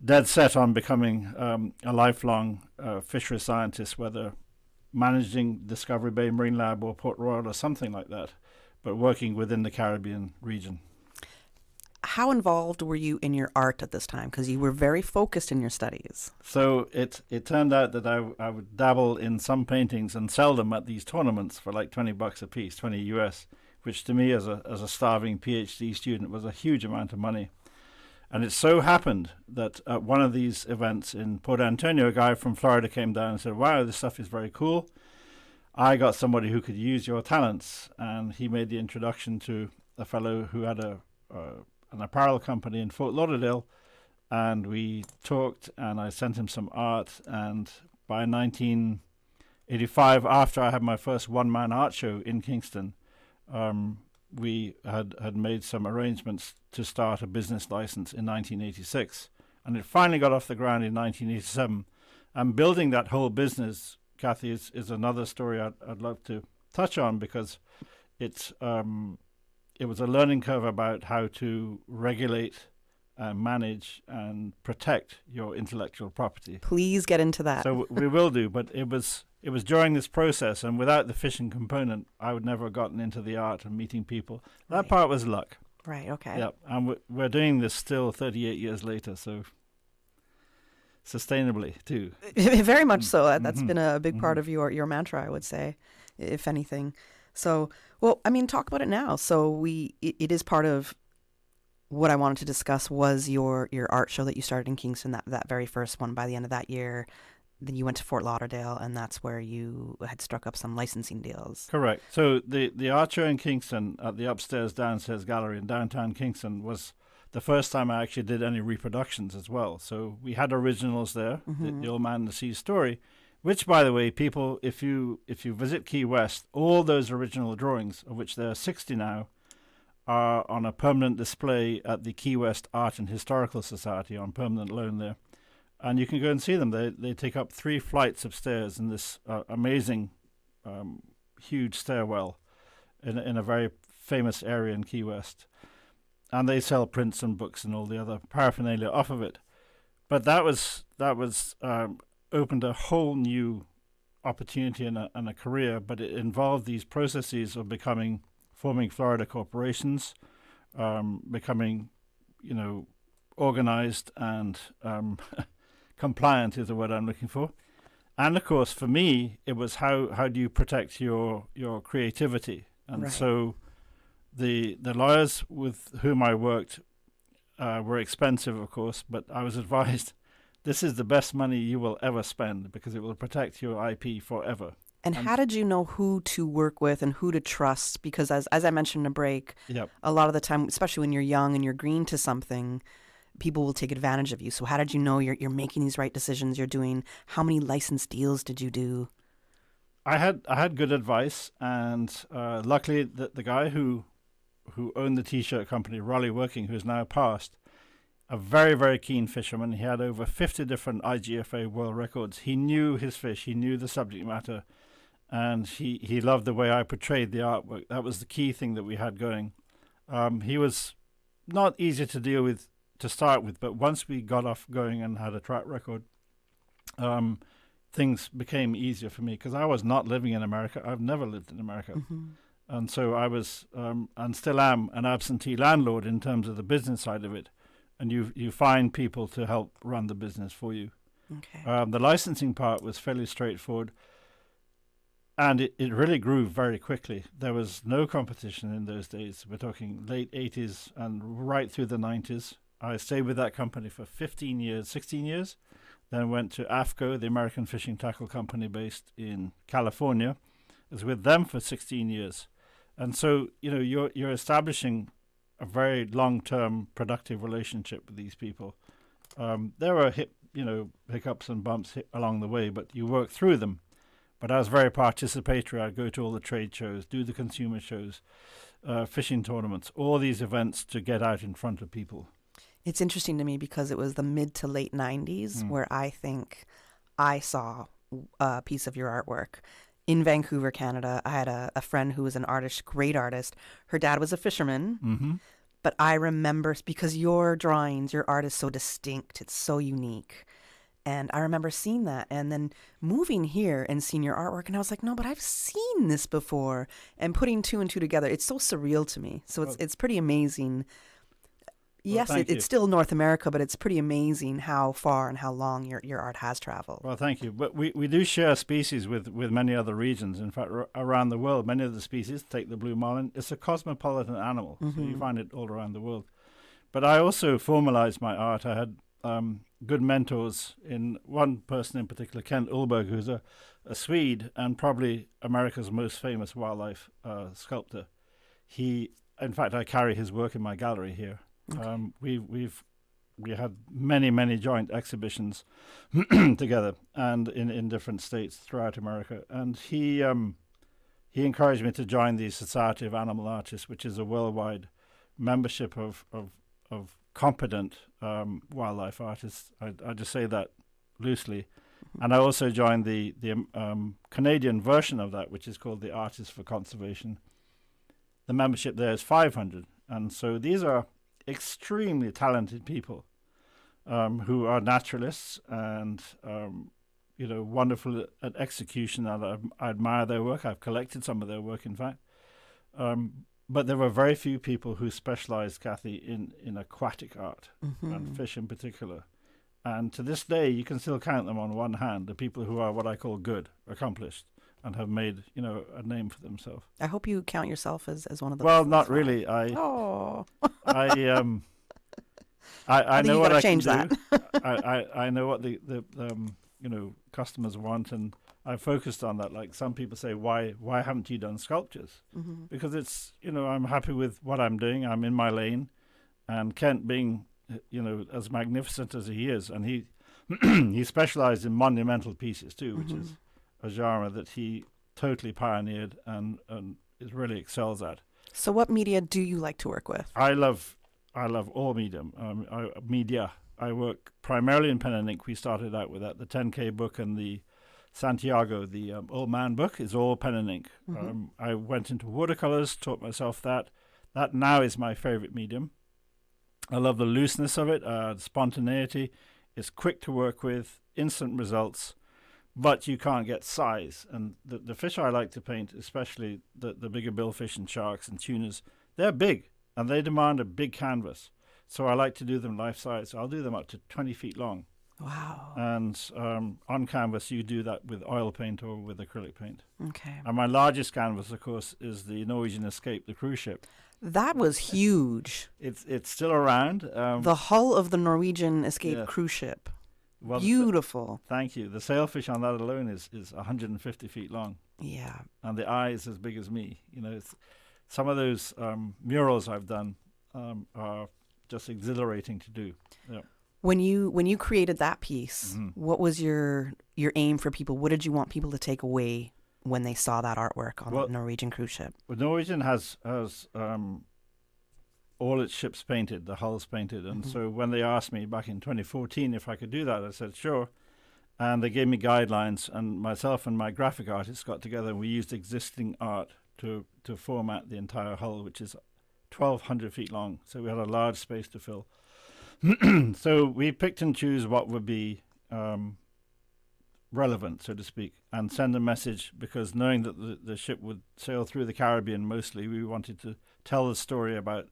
dead set on becoming a lifelong fishery scientist, whether managing Discovery Bay Marine Lab or Port Royal or something like that, but working within the Caribbean region. How involved were you in your art at this time? Because you were very focused in your studies. So it turned out that I would dabble in some paintings and sell them at these tournaments for like $20 a piece, 20 US, which to me as a starving PhD student was a huge amount of money. And it so happened that at one of these events in Port Antonio, a guy from Florida came down and said, "Wow, this stuff is very cool. I got somebody who could use your talents." And he made the introduction to a fellow who had an apparel company in Fort Lauderdale, and we talked, and I sent him some art. And by 1985, after I had my first one-man art show in Kingston, we had made some arrangements to start a business license in 1986, and it finally got off the ground in 1987. And building that whole business, Kathy, is another story I'd love to touch on, because it was a learning curve about how to regulate manage and protect your intellectual property. Please get into that. So we will do, but it was during this process, and without the fishing component, I would never have gotten into the art and meeting people. That part was luck. Right, okay. Yep, and we're doing this still 38 years later, so sustainably too. Very much so. That's been a big part of your mantra, I would say, if anything. So, well, I mean, talk about it now. So it is part of what I wanted to discuss was your art show that you started in Kingston, that very first one by the end of that year. Then you went to Fort Lauderdale, and that's where you had struck up some licensing deals. Correct. So the art show in Kingston at the upstairs downstairs gallery in downtown Kingston was the first time I actually did any reproductions as well. So we had originals there, the Old Man and the Sea story, which, by the way, people, if you visit Key West, all those original drawings, of which there are 60 now, are on a permanent display at the Key West Art and Historical Society on permanent loan there. And you can go and see them. They take up 3 flights of stairs in this amazing, huge stairwell in a very famous area in Key West. And they sell prints and books and all the other paraphernalia off of it. But that was opened a whole new opportunity and a career, but it involved these processes of forming Florida corporations, becoming, organized and compliant is the word I'm looking for. And of course, for me, it was how do you protect your creativity? And so the lawyers with whom I worked were expensive, of course, but I was advised this is the best money you will ever spend because it will protect your IP forever. And how did you know who to work with and who to trust? Because as I mentioned in a break, a lot of the time, especially when you're young and you're green to something, people will take advantage of you. So how did you know you're making these right decisions? You're doing, how many license deals did you do? I had good advice, and luckily the guy who owned the T-shirt company, Raleigh Working, who's now passed, a very, very keen fisherman. He had over 50 different IGFA world records. He knew his fish. He knew the subject matter. And he loved the way I portrayed the artwork. That was the key thing that we had going. He was not easy to deal with to start with, but once we got off going and had a track record, things became easier for me because I was not living in America. I've never lived in America. And so I was, and still am, an absentee landlord in terms of the business side of it. And you find people to help run the business for you. Okay. The licensing part was fairly straightforward. And it really grew very quickly. There was no competition in those days. We're talking late 80s and right through the 90s. I stayed with that company for 16 years. Then went to AFCO, the American Fishing Tackle Company based in California. I was with them for 16 years. And so, you're establishing a very long-term productive relationship with these people. There were hiccups and bumps along the way, but you work through them. But I was very participatory. I'd go to all the trade shows, do the consumer shows, fishing tournaments, all these events to get out in front of people. It's interesting to me because it was the mid to late 90s where I think I saw a piece of your artwork. In Vancouver, Canada, I had a friend who was an artist, great artist. Her dad was a fisherman. But I remember, because your drawings, your art is so distinct, it's so unique. And I remember seeing that and then moving here and seeing your artwork. And I was like, no, but I've seen this before. And putting 2 and 2 together, it's so surreal to me. So it's pretty amazing. Yes, it's still North America, but it's pretty amazing how far and how long your art has traveled. Well, thank you. But we do share species with many other regions. In fact, around the world, many of the species, take the blue marlin, it's a cosmopolitan animal. So you find it all around the world. But I also formalized my art. I had good mentors, in one person in particular, Kent Ullberg, who's a Swede and probably America's most famous wildlife sculptor. In fact, I carry his work in my gallery here. Okay. We had many joint exhibitions together and in different states throughout America. And he encouraged me to join the Society of Animal Artists, which is a worldwide membership of competent wildlife artists. I just say that loosely. And I also joined the Canadian version of that, which is called the Artists for Conservation. The membership there is 500. And so these are extremely talented people who are naturalists and wonderful at execution, and I admire their work. I've collected some of their work, in fact. But there were very few people who specialized, Kathy, in aquatic art and fish in particular. And to this day, you can still count them on one hand, the people who are what I call good, accomplished, and have made, a name for themselves. I hope you count yourself as one of those. Well, not really. I know what I can do. I know what the customers want, and I focused on that. Like some people say, why haven't you done sculptures? Because it's, I'm happy with what I'm doing. I'm in my lane, and Kent being, as magnificent as he is, and he he specialized in monumental pieces too, which is a genre that he totally pioneered and it really excels at. So what media do you like to work with? I love all media. I work primarily in pen and ink. We started out with that. The 10K book and the Santiago, the Old Man book, is all pen and ink. I went into watercolors, taught myself that. That now is my favorite medium. I love the looseness of it, the spontaneity. It's quick to work with, instant results, but you can't get size. And the fish I like to paint, especially the bigger billfish and sharks and tunas, they're big and they demand a big canvas. So I like to do them life size. I'll do them up to 20 feet long. Wow. And on canvas, you do that with oil paint or with acrylic paint. Okay. And my largest canvas, of course, is the Norwegian Escape, the cruise ship. That was huge. It's still around. The hull of the Norwegian Escape cruise ship. Well, beautiful. Thank you. The sailfish on that alone is 150 feet long. Yeah. And the eye is as big as me. Some of those murals I've done are just exhilarating to do. Yeah. When you created that piece, what was your aim for people? What did you want people to take away when they saw that artwork on the Norwegian cruise ship? Well, Norwegian has all its ships painted, the hulls painted. And so when they asked me back in 2014 if I could do that, I said, sure. And they gave me guidelines, and myself and my graphic artist got together, and we used existing art to format the entire hull, which is 1,200 feet long. So we had a large space to fill. So we picked and choose what would be relevant, so to speak, and send a message, because knowing that the ship would sail through the Caribbean mostly, we wanted to tell the story about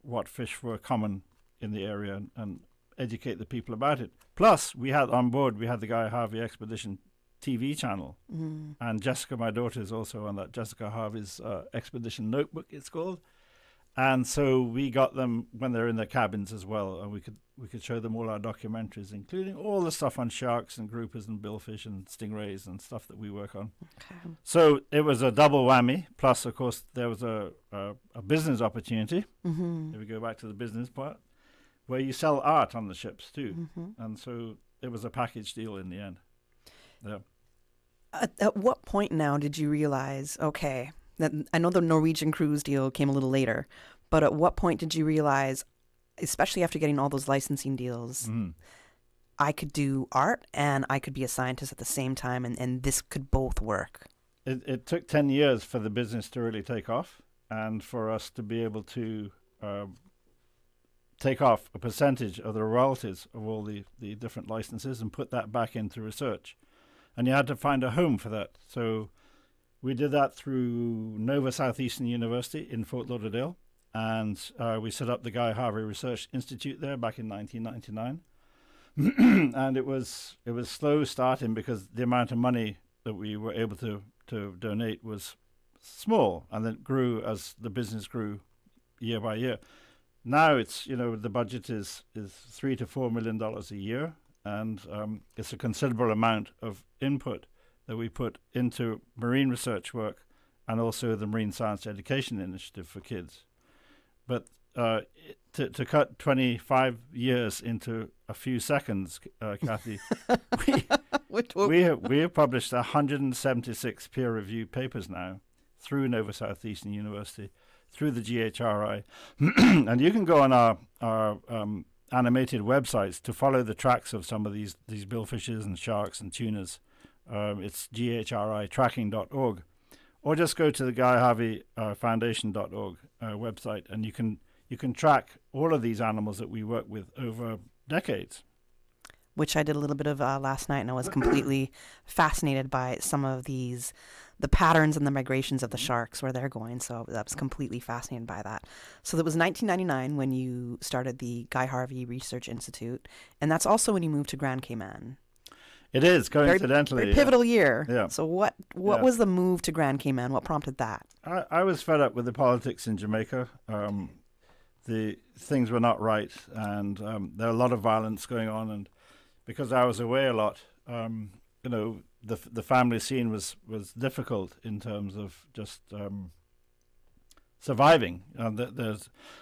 what fish were common in the area and educate the people about it. Plus, we had the Guy Harvey Expedition TV channel, and Jessica, my daughter, is also on that. Jessica Harvey's Expedition Notebook, it's called. And so we got them when they're in their cabins as well, and we could show them all our documentaries, including all the stuff on sharks and groupers and billfish and stingrays and stuff that we work on. Okay. So it was a double whammy. Plus, of course, there was a business opportunity. If we go back to the business part, where you sell art on the ships too, and so it was a package deal in the end. Yeah. At what point now did you realize, okay, that I know the Norwegian cruise deal came a little later, but at what point did you realize, especially after getting all those licensing deals, I could do art and I could be a scientist at the same time, and this could both work? It took 10 years for the business to really take off, and for us to be able to take off a percentage of the royalties of all the different licenses and put that back into research. And you had to find a home for that. So we did that through Nova Southeastern University in Fort Lauderdale, and we set up the Guy Harvey Research Institute there back in 1999. And it was slow starting because the amount of money that we were able to donate was small, and then it grew as the business grew year by year. Now it's, the budget is $3 to $4 million a year, and it's a considerable amount of input that we put into marine research work and also the Marine Science Education Initiative for kids. But to cut 25 years into a few seconds, Kathy, we have published 176 peer-reviewed papers now through Nova Southeastern University, through the GHRI. And you can go on our animated websites to follow the tracks of some of these billfishes and sharks and tunas. It's ghritracking.org, or just go to the Guy Harvey Foundation.org website, and you can you can track all of these animals that we work with over decades. Which I did a little bit of last night, and I was completely fascinated by some of the patterns and the migrations of the sharks, where they're going. So I was completely fascinated by that. So that was 1999 when you started the Guy Harvey Research Institute, and that's also when you moved to Grand Cayman. It is, coincidentally. Very pivotal year. Yeah. So what was the move to Grand Cayman? What prompted that? I was fed up with the politics in Jamaica. The things were not right, and there were a lot of violence going on, and because I was away a lot, the family scene was difficult in terms of just surviving.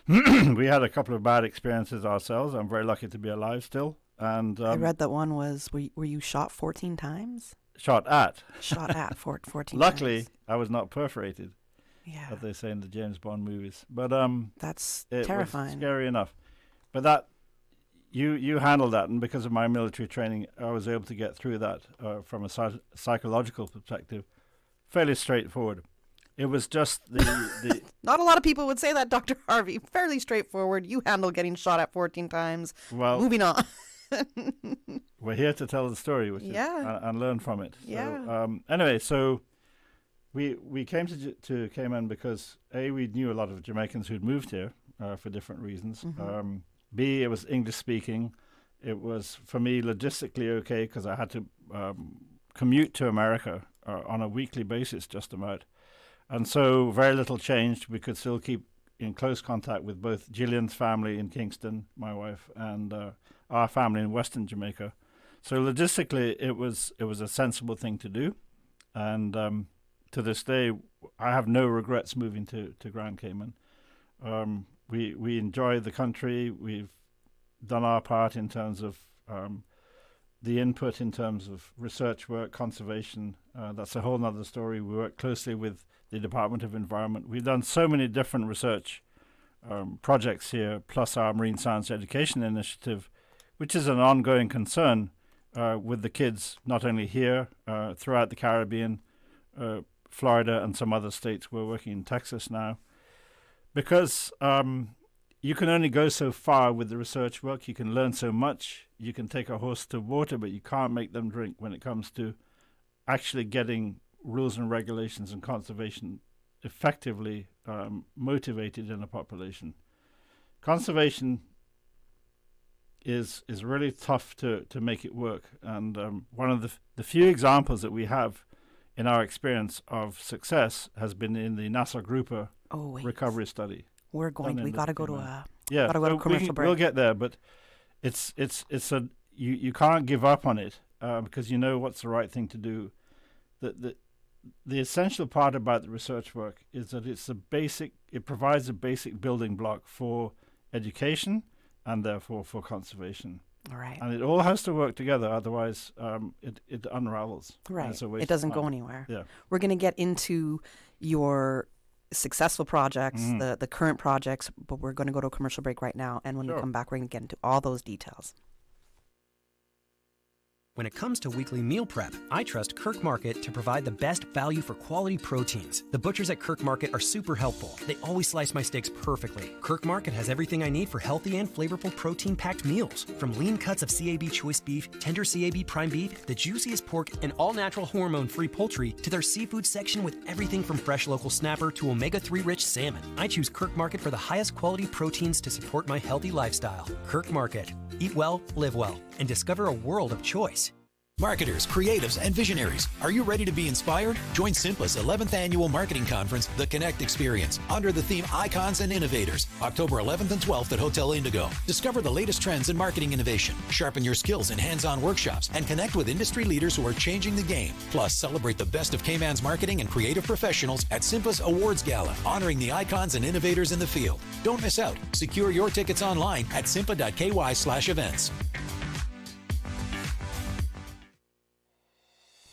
We had a couple of bad experiences ourselves. I'm very lucky to be alive still. And I read that one was, were you shot 14 times? Shot at 14 Luckily, times. I was not perforated, as they say in the James Bond movies. But that's it terrifying. was scary enough. But that you handled that, and because of my military training, I was able to get through that from a psychological perspective, fairly straightforward. It was just the Not a lot of people would say that, Dr. Harvey. Fairly straightforward. You handle getting shot at 14 times. Well, moving on. We're here to tell the story, which is, and learn from it. Yeah. So, anyway, so we came to Cayman because we knew a lot of Jamaicans who'd moved here for different reasons. Mm-hmm. B, it was English speaking. It was for me logistically okay because I had to commute to America on a weekly basis, just about, and so very little changed. We could still keep in close contact with both Gillian's family in Kingston, my wife, and our family in Western Jamaica. So logistically, it was a sensible thing to do, and to this day, I have no regrets moving to Grand Cayman. We enjoy the country. We've done our part in terms of the input in terms of research work, conservation. That's a whole other story. We work closely with the Department of Environment. We've done so many different research projects here, plus our Marine Science Education Initiative, which is an ongoing concern with the kids, not only here, throughout the Caribbean, Florida, and some other states. We're working in Texas now. Because you can only go so far with the research work. You can learn so much. You can take a horse to water, but you can't make them drink when it comes to actually getting rules and regulations and conservation effectively motivated in a population. Conservation is really tough to make it work. And one of the few examples that we have in our experience of success has been in the Nassau grouper recovery study. We got to go to a commercial break. We'll get there, but it's you can't give up on it because you know what's the right thing to do. The essential part about the research work is that it provides a basic building block for education and therefore for conservation. All right. And it all has to work together, otherwise it unravels. Right. It doesn't go anywhere. Yeah. We're going to get into your successful projects, the current projects, but we're going to go to a commercial break right now. And when we come back, we're going to get into all those details. When it comes to weekly meal prep, I trust Kirk Market to provide the best value for quality proteins. The butchers at Kirk Market are super helpful. They always slice my steaks perfectly. Kirk Market has everything I need for healthy and flavorful protein-packed meals. From lean cuts of CAB choice beef, tender CAB prime beef, the juiciest pork, and all-natural hormone-free poultry, to their seafood section with everything from fresh local snapper to omega-3 rich salmon. I choose Kirk Market for the highest quality proteins to support my healthy lifestyle. Kirk Market. Eat well, live well, and discover a world of choice. Marketers, creatives, and visionaries, are you ready to be inspired? Join Simpla's 11th annual marketing conference, The Connect Experience, under the theme Icons and Innovators, October 11th and 12th at Hotel Indigo. Discover the latest trends in marketing innovation, sharpen your skills in hands-on workshops, and connect with industry leaders who are changing the game. Plus, celebrate the best of Cayman's marketing and creative professionals at Simpla's Awards Gala, honoring the icons and innovators in the field. Don't miss out. Secure your tickets online at simpla.ky/events.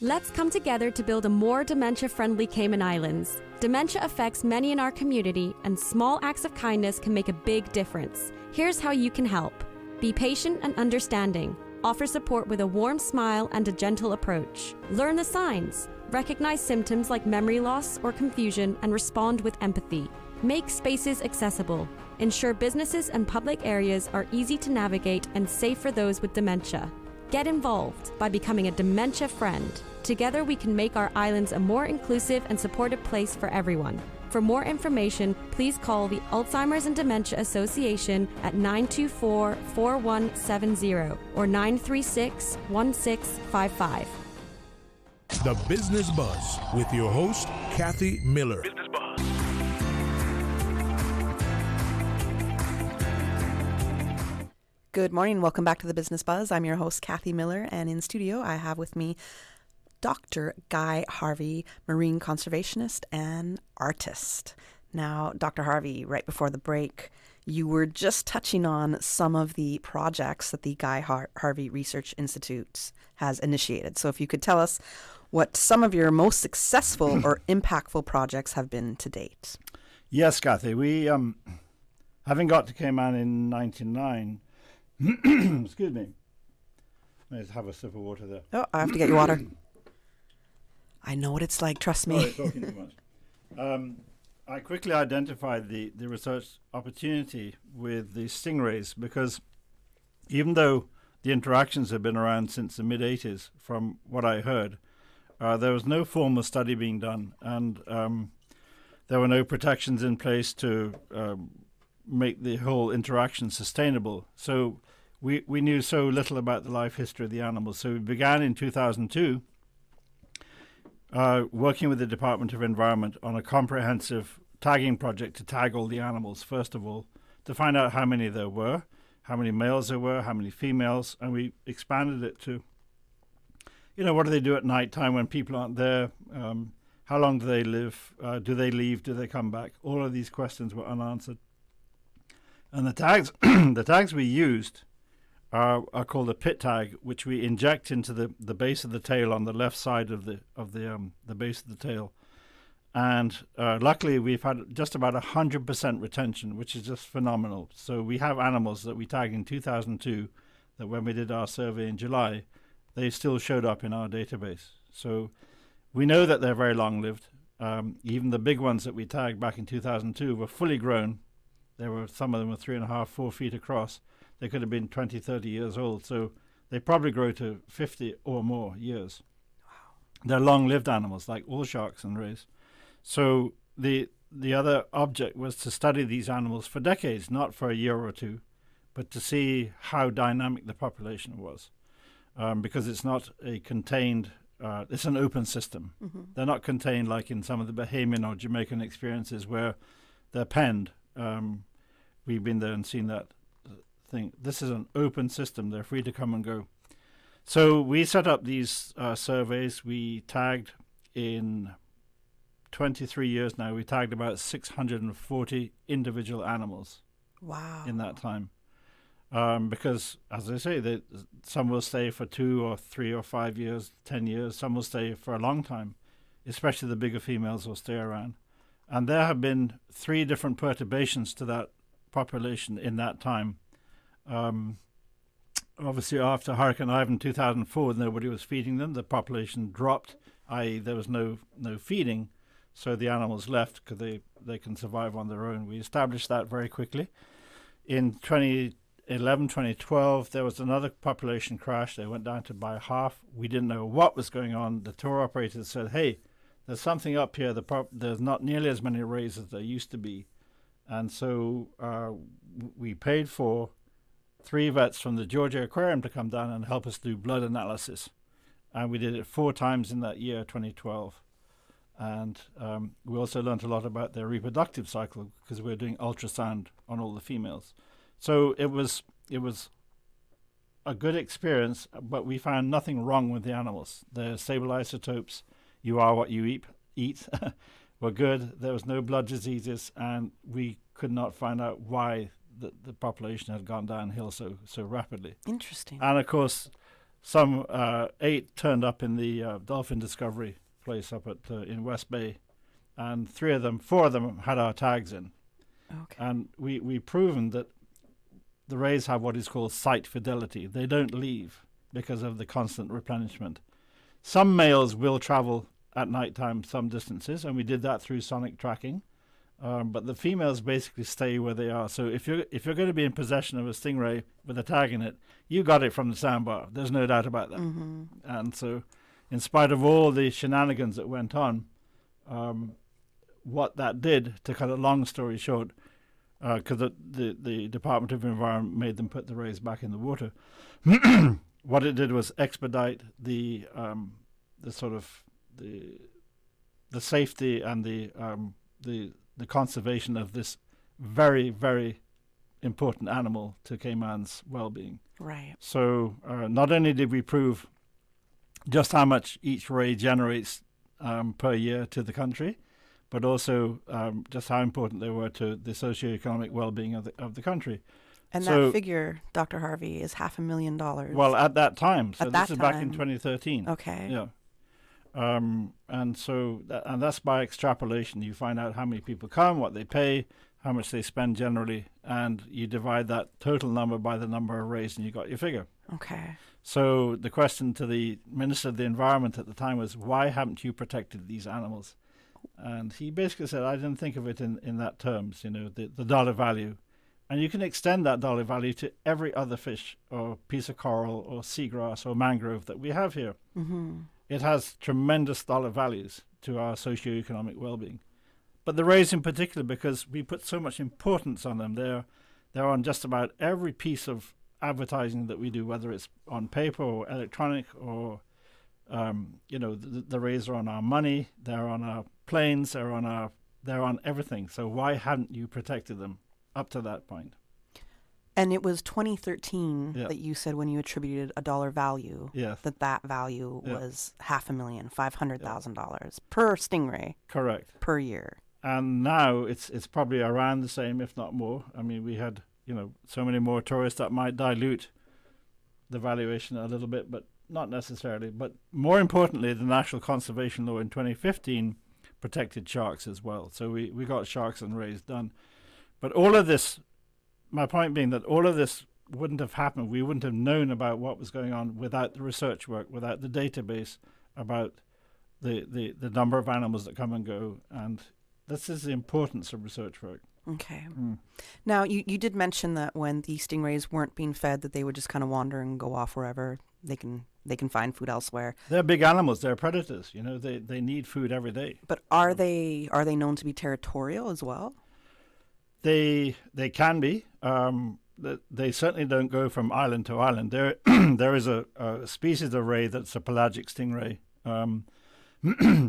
Let's come together to build a more dementia-friendly Cayman Islands. Dementia affects many in our community, and small acts of kindness can make a big difference. Here's how you can help. Be patient and understanding. Offer support with a warm smile and a gentle approach. Learn the signs. Recognize symptoms like memory loss or confusion and respond with empathy. Make spaces accessible. Ensure businesses and public areas are easy to navigate and safe for those with dementia. Get involved by becoming a dementia friend. Together we can make our islands a more inclusive and supportive place for everyone. For more information, please call the Alzheimer's and Dementia Association at 924-4170 or 936-1655. The Business Buzz with your host, Kathy Miller. Good morning. Welcome back to the Business Buzz. I'm your host, Kathy Miller, and in studio I have with me Dr. Guy Harvey, marine conservationist and artist. Now, Dr. Harvey, right before the break, you were just touching on some of the projects that the Guy Harvey Research Institute has initiated. So if you could tell us what some of your most successful or impactful projects have been to date. Yes, Kathy. We, having got to Cayman in 1999, excuse me. Let's have a sip of water there. Oh, I have to get you water. I know what it's like, trust me. Sorry, talking too much. I quickly identified the research opportunity with the stingrays because even though the interactions have been around since the mid-'80s, from what I heard, there was no formal study being done, and there were no protections in place to make the whole interaction sustainable. So we knew so little about the life history of the animals. So we began in 2002 working with the Department of Environment on a comprehensive tagging project to tag all the animals, first of all, to find out how many there were, how many males there were, how many females, and we expanded it to, what do they do at night time when people aren't there? How long do they live? Do they leave? Do they come back? All of these questions were unanswered. And the tags, the tags we used are called a pit tag, which we inject into the base of the tail on the left side of the base of the tail. And luckily, we've had just about 100% retention, which is just phenomenal. So we have animals that we tagged in 2002 that when we did our survey in July, they still showed up in our database. So we know that they're very long-lived. Even the big ones that we tagged back in 2002 were fully grown. Some of them were 3.5, 4 feet across. They could have been 20, 30 years old. So they probably grow to 50 or more years. Wow. They're long-lived animals, like all sharks and rays. So the other object was to study these animals for decades, not for a year or two, but to see how dynamic the population was. Because it's not a contained, it's an open system. Mm-hmm. They're not contained like in some of the Bahamian or Jamaican experiences where they're penned. We've been there and seen that thing. This is an open system. They're free to come and go. So we set up these surveys. We tagged in 23 years now. We tagged about 640 individual animals. Wow. In that time. Because, as I say, some will stay for 2 or 3 or 5 years, 10 years. Some will stay for a long time, especially the bigger females will stay around. And there have been 3 different perturbations to that population in that time. Obviously, after Hurricane Ivan in 2004, nobody was feeding them. The population dropped, i.e. there was no feeding, so the animals left because they can survive on their own. We established that very quickly. In 2011, 2012, there was another population crash. They went down to by half. We didn't know what was going on. The tour operators said, hey, there's something up here. There's not nearly as many rays as there used to be. And so we paid for 3 vets from the Georgia Aquarium to come down and help us do blood analysis. And we did it 4 times in that year, 2012. And we also learned a lot about their reproductive cycle because we were doing ultrasound on all the females. So it was a good experience, but we found nothing wrong with the animals. They're stable isotopes. You are what you eat. Were good. There was no blood diseases, and we could not find out why the population had gone downhill so rapidly. Interesting. And of course, some 8 turned up in the dolphin discovery place up at in West Bay, and 4 of them had our tags in. Okay. And we've proven that the rays have what is called site fidelity. They don't leave because of the constant replenishment. Some males will travel at nighttime some distances, and we did that through sonic tracking. but the females basically stay where they are. So if you're going to be in possession of a stingray with a tag in it, you got it from the sandbar. There's no doubt about that. Mm-hmm. And so, in spite of all the shenanigans that went on, what that did, to cut a long story short, because the Department of Environment made them put the rays back in the water, what it did was expedite the safety and the conservation of this very, very important animal to Cayman's well-being. Right. So not only did we prove just how much each ray generates per year to the country, but also just how important they were to the socioeconomic well-being of the country. And so, that figure, Dr. Harvey, is $500,000. Well, at that time. So at this that is time. back in 2013. Okay. Yeah. And so and that's by extrapolation. You find out how many people come, what they pay, how much they spend generally, and you divide that total number by the number of rays, and you got your figure. Okay. So the question to the Minister of the Environment at the time was, why haven't you protected these animals? And he basically said, I didn't think of it in that terms, the dollar value. And you can extend that dollar value to every other fish or piece of coral or seagrass or mangrove that we have here. Mm-hmm. It has tremendous dollar values to our socioeconomic well-being. But the rays in particular, because we put so much importance on them, they're on just about every piece of advertising that we do, whether it's on paper or electronic or, the rays are on our money, they're on our planes, they're on everything. So why hadn't you protected them up to that point? And it was 2013 that you said when you attributed a dollar value, that value was $500,000 per stingray. Correct. Per year. And now it's probably around the same, if not more. I mean, we had, so many more tourists that might dilute the valuation a little bit, but not necessarily. But more importantly, the National Conservation Law in 2015 protected sharks as well. So we got sharks and rays done. But all of this, my point being that all of this wouldn't have happened. We wouldn't have known about what was going on without the research work, without the database about the number of animals that come and go. And this is the importance of research work. Okay. Now, you did mention that when the stingrays weren't being fed, that they would just kind of wander and go off wherever they can find food elsewhere. They're big animals. They're predators. They need food every day. But are they known to be territorial as well? They can be. They certainly don't go from island to island. There is a species of ray that's a pelagic stingray.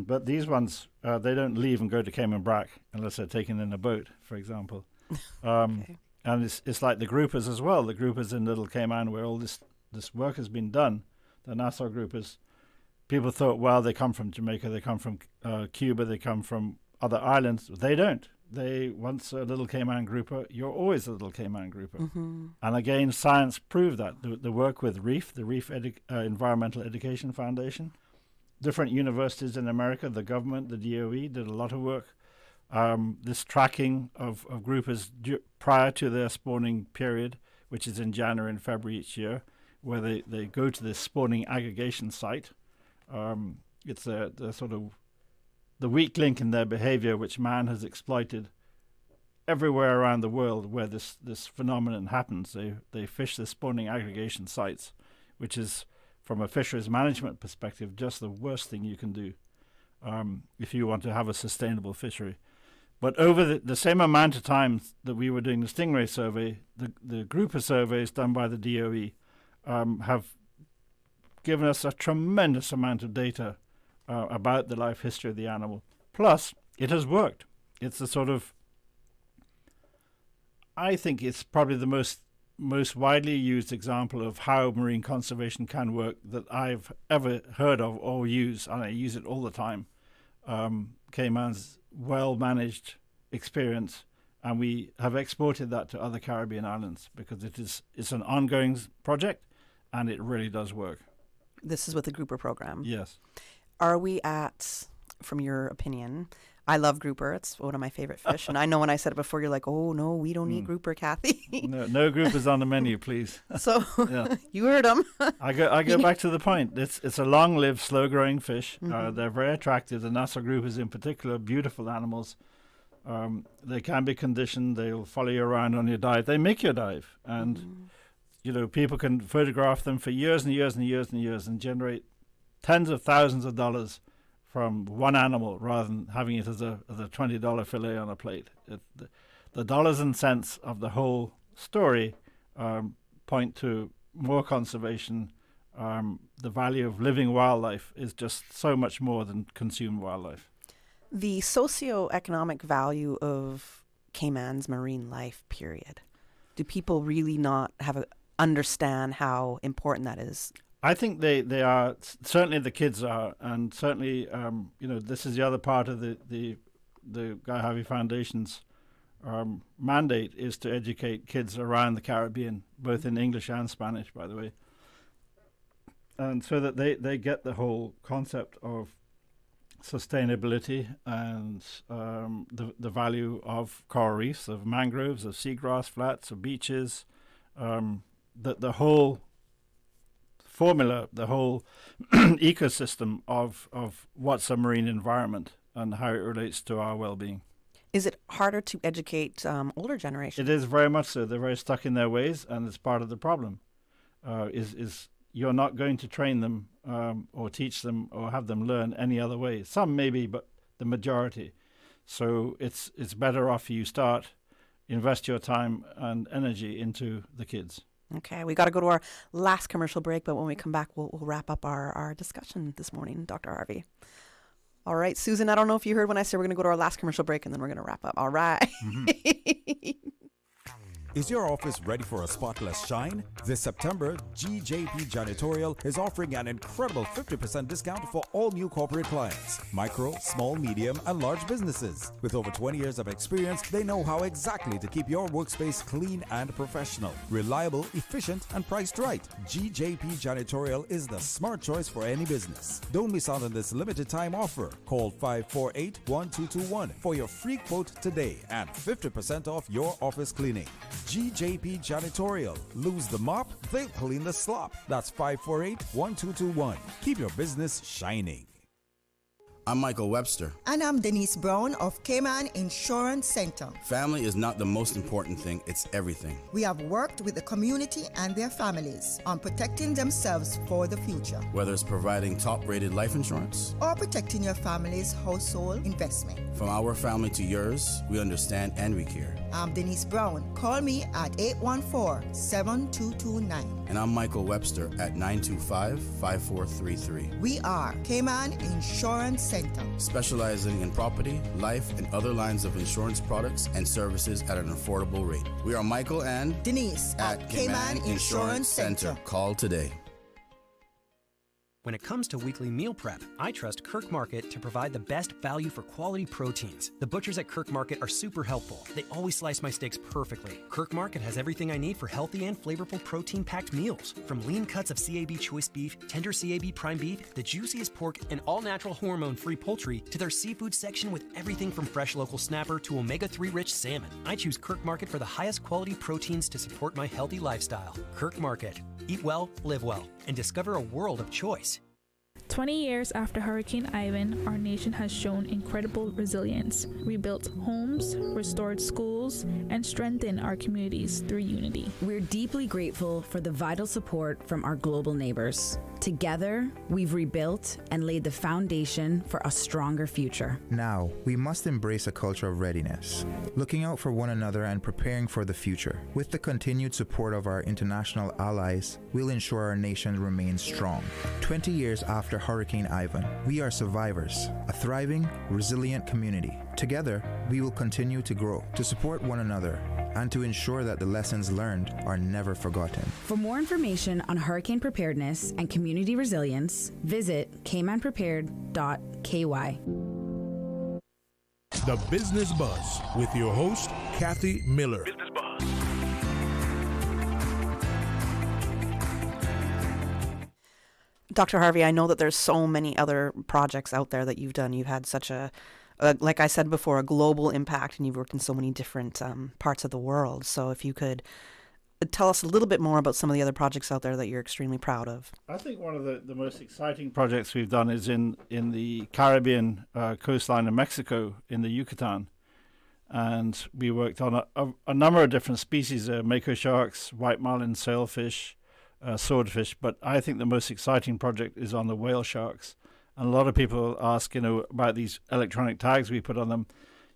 But these ones, they don't leave and go to Cayman Brac unless they're taken in a boat, for example. Okay. And it's like the groupers as well. The groupers in Little Cayman, where all this work has been done, the Nassau groupers, people thought, well, they come from Jamaica, they come from Cuba, they come from other islands. They don't. Once a Little Cayman grouper, you're always a Little Cayman grouper. Mm-hmm. And again, science proved that. The work with REEF, the REEF Environmental Education Foundation, different universities in America, the government, the DOE did a lot of work. This tracking of groupers prior to their spawning period, which is in January and February each year, where they go to this spawning aggregation site. It's the sort of the weak link in their behavior, which man has exploited everywhere around the world where this phenomenon happens. They fish the spawning aggregation sites, which is, from a fisheries management perspective, just the worst thing you can do if you want to have a sustainable fishery. But over the same amount of time that we were doing the stingray survey, the grouper surveys done by the DOE have given us a tremendous amount of data about the life history of the animal. Plus, it has worked. It's the sort of, I think it's probably the most widely used example of how marine conservation can work that I've ever heard of or use, and I use it all the time. Cayman's well-managed experience, and we have exported that to other Caribbean islands because it's an ongoing project, and it really does work. This is with the grouper program. Yes. Are we at, from your opinion, I love grouper. It's one of my favorite fish. And I know when I said it before, you're like, oh, no, we don't eat grouper, Kathy. No groupers on the menu, please. So you heard them. I go back to the point. It's a long-lived, slow-growing fish. Mm-hmm. They're very attractive. The Nassau groupers in particular, beautiful animals. They can be conditioned. They'll follow you around on your dive. They make you dive. And, people can photograph them for years and years and years and years and generate tens of thousands of dollars from one animal rather than having it as a $20 fillet on a plate. The dollars and cents of the whole story point to more conservation. The value of living wildlife is just so much more than consumed wildlife. The socioeconomic value of Cayman's marine life, period. Do people really not understand how important that is? I think they are. Certainly the kids are, and certainly this is the other part of the Guy Harvey Foundation's mandate is to educate kids around the Caribbean, both in English and Spanish, by the way, and so that they get the whole concept of sustainability and the value of coral reefs, of mangroves, of seagrass flats, of beaches, the whole formula, the whole ecosystem of what's a marine environment and how it relates to our well-being. Is it harder to educate older generations? It is very much so. They're very stuck in their ways, and it's part of the problem. Is you're not going to train them or teach them or have them learn any other way. Some maybe, but the majority. So it's better off you invest your time and energy into the kids. Okay, we got to go to our last commercial break, but when we come back, we'll wrap up our discussion this morning, Dr. Harvey. All right, Susan, I don't know if you heard when I said we're going to go to our last commercial break and then we're going to wrap up. All right. Is your office ready for a spotless shine? This September, GJP Janitorial is offering an incredible 50% discount for all new corporate clients, micro, small, medium, and large businesses. With over 20 years of experience, they know how exactly to keep your workspace clean and professional, reliable, efficient, and priced right. GJP Janitorial is the smart choice for any business. Don't miss out on this limited time offer. Call 548-1221 for your free quote today and 50% off your office cleaning. GJP Janitorial. Lose the mop, they'll clean the slop. That's 548-1221. Keep your business shining. I'm Michael Webster. And I'm Denise Brown of Cayman Insurance Center. Family is not the most important thing, it's everything. We have worked with the community and their families on protecting themselves for the future. Whether it's providing top-rated life insurance or protecting your family's household investment. From our family to yours, we understand and we care. I'm Denise Brown. Call me at 814-7229. And I'm Michael Webster at 925-5433. We are Cayman Insurance Center, specializing in property, life, and other lines of insurance products and services at an affordable rate. We are Michael and Denise at Cayman Insurance Center. Call today. When it comes to weekly meal prep, I trust Kirk Market to provide the best value for quality proteins. The butchers at Kirk Market are super helpful. They always slice my steaks perfectly. Kirk Market has everything I need for healthy and flavorful protein-packed meals. From lean cuts of CAB choice beef, tender CAB prime beef, the juiciest pork, and all-natural hormone-free poultry, to their seafood section with everything from fresh local snapper to omega-3 rich salmon. I choose Kirk Market for the highest quality proteins to support my healthy lifestyle. Kirk Market. Eat well, live well, and discover a world of choice. 20 years after Hurricane Ivan, our nation has shown incredible resilience. We built homes, restored schools, and strengthened our communities through unity. We're deeply grateful for the vital support from our global neighbors. Together, we've rebuilt and laid the foundation for a stronger future. Now, we must embrace a culture of readiness, looking out for one another and preparing for the future. With the continued support of our international allies, we'll ensure our nation remains strong. 20 years after Hurricane Ivan, we are survivors, a thriving, resilient community. Together, we will continue to grow, to support one another, and to ensure that the lessons learned are never forgotten. For more information on hurricane preparedness and community resilience, visit caymanprepared.ky. The Business Buzz with your host, Kathy Miller. Dr. Harvey, I know that there's so many other projects out there that you've done. You've had such like I said before, a global impact, and you've worked in so many different parts of the world. So if you could tell us a little bit more about some of the other projects out there that you're extremely proud of. I think one of the most exciting projects we've done is in the Caribbean coastline of Mexico, in the Yucatan. and we worked on a number of different species, mako sharks, white marlin sailfish, swordfish, but I think the most exciting project is on the whale sharks. And a lot of people ask, about these electronic tags we put on them.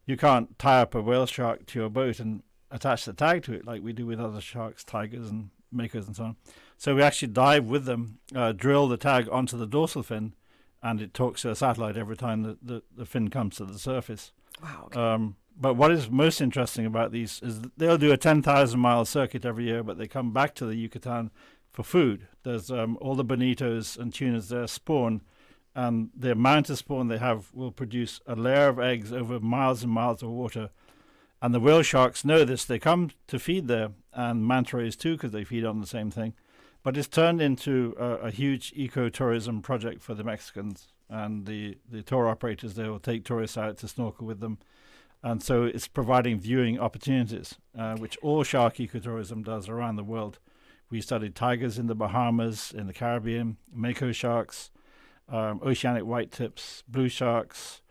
You can't tie up a whale shark to your boat and attach the tag to it like we do with other sharks, tigers and makos and so on. So we actually dive with them, drill the tag onto the dorsal fin, and it talks to a satellite every time the fin comes to the surface. Wow. Okay. But what is most interesting about these is that they'll do a 10,000-mile circuit every year, but they come back to the Yucatan for food. There's all the bonitos and tunas there spawn, and the amount of spawn they have will produce a layer of eggs over miles and miles of water. And the whale sharks know this. They come to feed there, and manta rays too, because they feed on the same thing. But it's turned into a huge ecotourism project for the Mexicans, and the tour operators there will take tourists out to snorkel with them. And so it's providing viewing opportunities, which all shark ecotourism does around the world. We studied tigers in the Bahamas, in the Caribbean, mako sharks, oceanic white tips, blue sharks,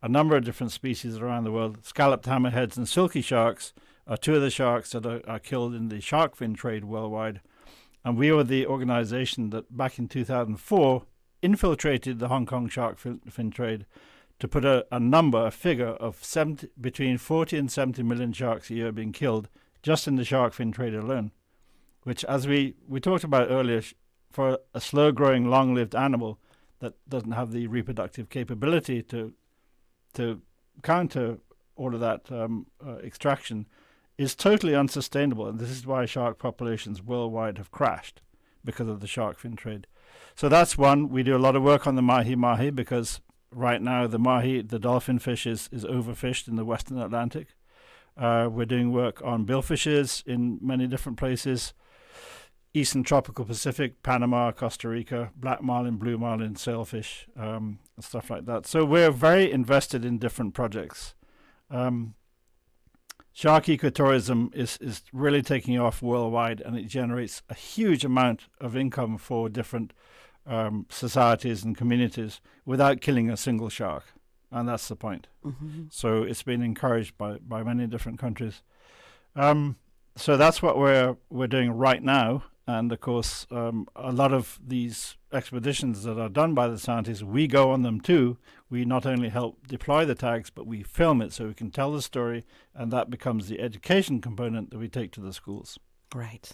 a number of different species around the world. Scalloped hammerheads and silky sharks are two of the sharks that are killed in the shark fin trade worldwide. And we were the organization that back in 2004 infiltrated the Hong Kong shark fin trade to put a figure of between 40 and 70 million sharks a year being killed just in the shark fin trade alone, which, as we talked about earlier, for a slow-growing, long-lived animal that doesn't have the reproductive capability to counter all of that extraction, is totally unsustainable. And this is why shark populations worldwide have crashed, because of the shark fin trade. So that's one. We do a lot of work on the mahi-mahi, because right now the dolphin fish is overfished in the Western Atlantic. We're doing work on billfishes in many different places. Eastern tropical Pacific, Panama, Costa Rica, black marlin, blue marlin, sailfish, and stuff like that. So we're very invested in different projects. Shark ecotourism is really taking off worldwide, and it generates a huge amount of income for different societies and communities without killing a single shark. And that's the point. Mm-hmm. So it's been encouraged by many different countries. So that's what we're doing right now. And, of course, a lot of these expeditions that are done by the scientists, we go on them too. We not only help deploy the tags, but we film it so we can tell the story, and that becomes the education component that we take to the schools. Right.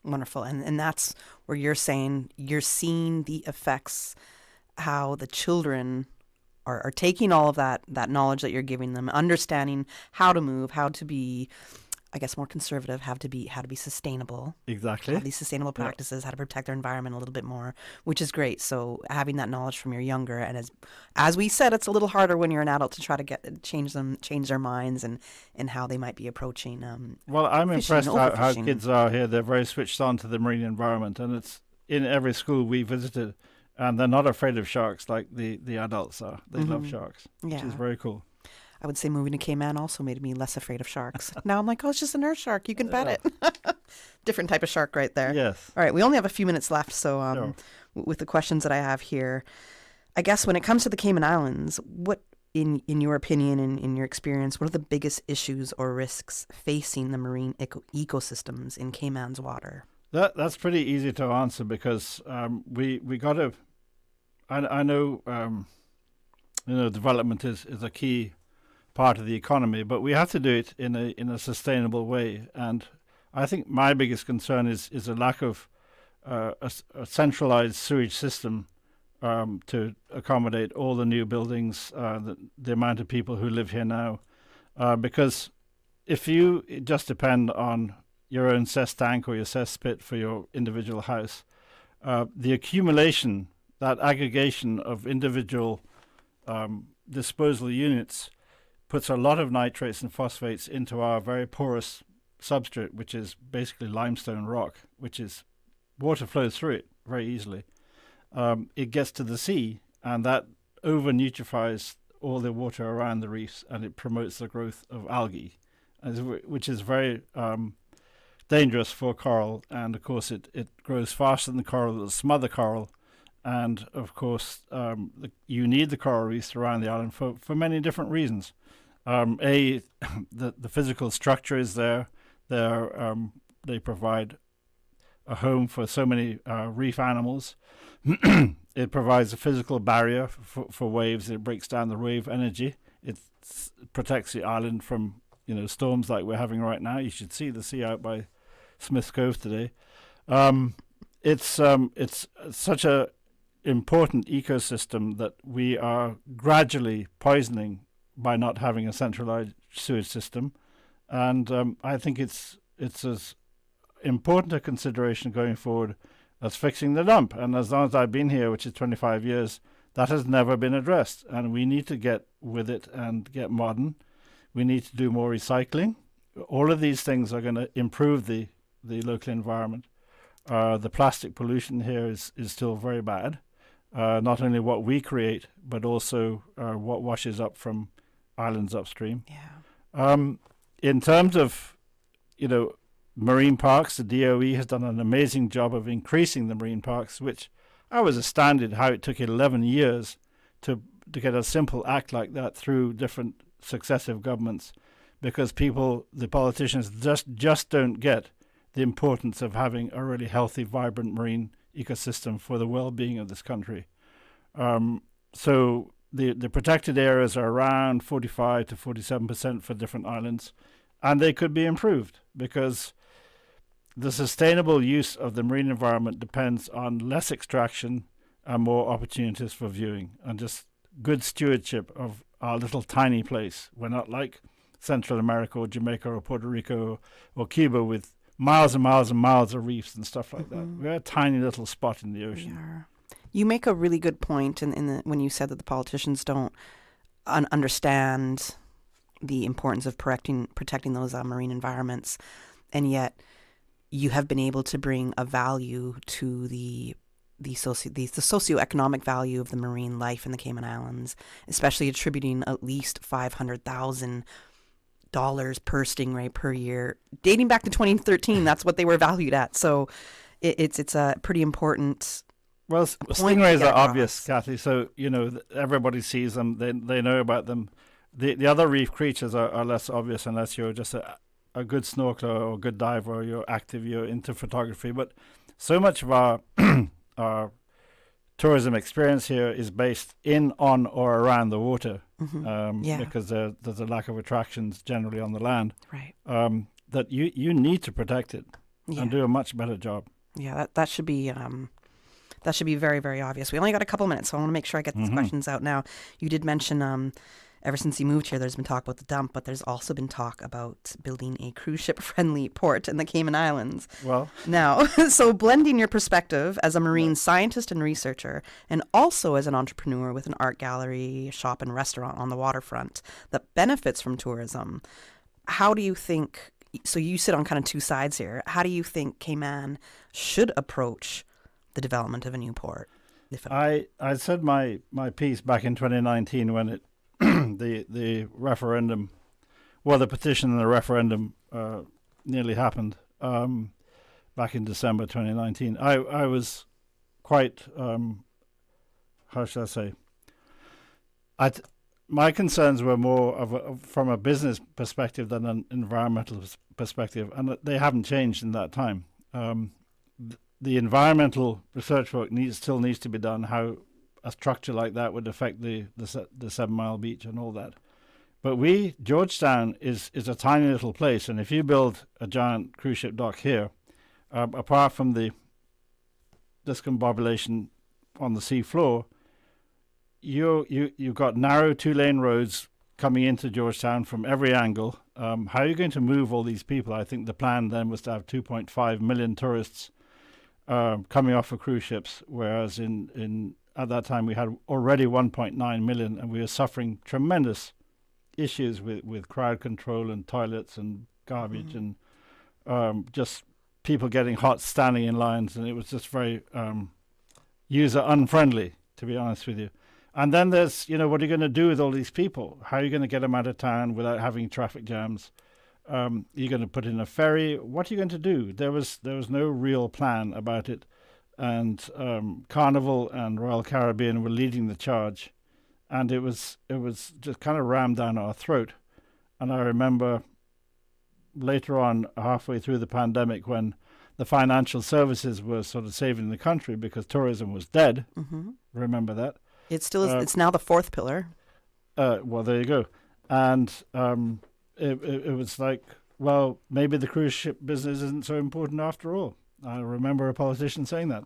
Wonderful. And that's where you're saying you're seeing the effects, how the children are taking all of that knowledge that you're giving them, understanding how to move, how to be, I guess, more conservative, how to be sustainable. Exactly. Have these sustainable practices, how to protect their environment a little bit more, which is great. So having that knowledge from your younger, and as we said, it's a little harder when you're an adult to try to change their minds and how they might be approaching. Well, I'm fishing, impressed how overfishing. kids are here. They're very switched on to the marine environment, and it's in every school we visited, and they're not afraid of sharks like the adults are. They love sharks, which is very cool. I would say moving to Cayman also made me less afraid of sharks. Now I'm like, oh, it's just a nurse shark. You can pet it. Different type of shark right there. Yes. All right. We only have a few minutes left. So with the questions that I have here, I guess when it comes to the Cayman Islands, what, in your opinion and in your experience, what are the biggest issues or risks facing the marine ecosystems in Cayman's water? That's pretty easy to answer because we got to. I know development is a key part of the economy, but we have to do it in a sustainable way. And I think my biggest concern is a lack of a centralized sewage system to accommodate all the new buildings, the amount of people who live here now. Because if you just depend on your own cess tank or your cess pit for your individual house, the accumulation, that aggregation of individual disposal units puts a lot of nitrates and phosphates into our very porous substrate, which is basically limestone rock, which is water flows through it very easily. It gets to the sea, and that over-nutrifies all the water around the reefs, and it promotes the growth of algae, which is very dangerous for coral. And, of course, it grows faster than the coral, it'll smother coral. And, of course, you need the coral reefs around the island for many different reasons. The physical structure is there. They provide a home for so many reef animals. It provides a physical barrier for waves. It breaks down the wave energy. It protects the island from storms like we're having right now. You should see the sea out by Smith's Cove today. It's such a important ecosystem that we are gradually poisoning by not having a centralized sewage system, and I think it's as important a consideration going forward as fixing the dump. And as long as I've been here, which is 25 years, that has never been addressed, and we need to get with it and get modern. We need to do more recycling. All of these things are going to improve the local environment. The plastic pollution here is still very bad. Not only what we create, but also what washes up from islands upstream. Yeah. In terms of, marine parks, the DOE has done an amazing job of increasing the marine parks, which I was astounded how it took 11 years to get a simple act like that through different successive governments, because the politicians just don't get the importance of having a really healthy, vibrant marine ecosystem for the well-being of this country. So the protected areas are around 45 to 47% for different islands, and they could be improved because the sustainable use of the marine environment depends on less extraction and more opportunities for viewing and just good stewardship of our little tiny place. We're not like Central America or Jamaica or Puerto Rico or Cuba with miles and miles and miles of reefs and stuff like that. We're a tiny little spot in the ocean. You make a really good point when you said that the politicians don't understand the importance of protecting those marine environments, and yet you have been able to bring a value to the socioeconomic value of the marine life in the Cayman Islands, especially attributing at least $500,000 per stingray per year, dating back to 2013. That's what they were valued at. So it's a pretty important. Well, stingrays are obvious, Kathy. So everybody sees them. They know about them. The other reef creatures are less obvious unless you're just a good snorkeler or a good diver, or you're active, you're into photography. But so much of our tourism experience here is based in, on, or around the water, because there's a lack of attractions generally on the land. Right. That you need to protect it and do a much better job. Yeah, that should be very, very obvious. We only got a couple minutes, so I want to make sure I get these questions out now. You did mention ever since you moved here, there's been talk about the dump, but there's also been talk about building a cruise ship-friendly port in the Cayman Islands. Well, now, so blending your perspective as a marine scientist and researcher, and also as an entrepreneur with an art gallery, shop, and restaurant on the waterfront that benefits from tourism, how do you think? So you sit on kind of two sides here. How do you think Cayman should approach the development of a new port? I said my piece back in 2019 when it the referendum, the petition and the referendum nearly happened back in December 2019. I was quite, how should I say, my concerns were more from a business perspective than an environmental perspective, and they haven't changed in that time. The environmental research work still needs to be done, how a structure like that would affect the 7 Mile Beach and all that. But Georgetown is a tiny little place, and if you build a giant cruise ship dock here, apart from the discombobulation on the sea floor, you've got narrow 2-lane roads coming into Georgetown from every angle. How are you going to move all these people? I think the plan then was to have 2.5 million tourists coming off of cruise ships, whereas at that time we had already 1.9 million, and we were suffering tremendous issues with crowd control and toilets and garbage and just people getting hot standing in lines, and it was just very user unfriendly, to be honest with you. And then there's, what are you going to do with all these people? How are you going to get them out of town without having traffic jams? You're going to put in a ferry. What are you going to do? There was no real plan about it. And Carnival and Royal Caribbean were leading the charge, and it was just kind of rammed down our throat. And I remember later on, halfway through the pandemic, when the financial services were sort of saving the country because tourism was dead. Mm-hmm. Remember that? It still is. It's now the fourth pillar. Well, there you go. And it was like, well, maybe the cruise ship business isn't so important after all. I remember a politician saying that.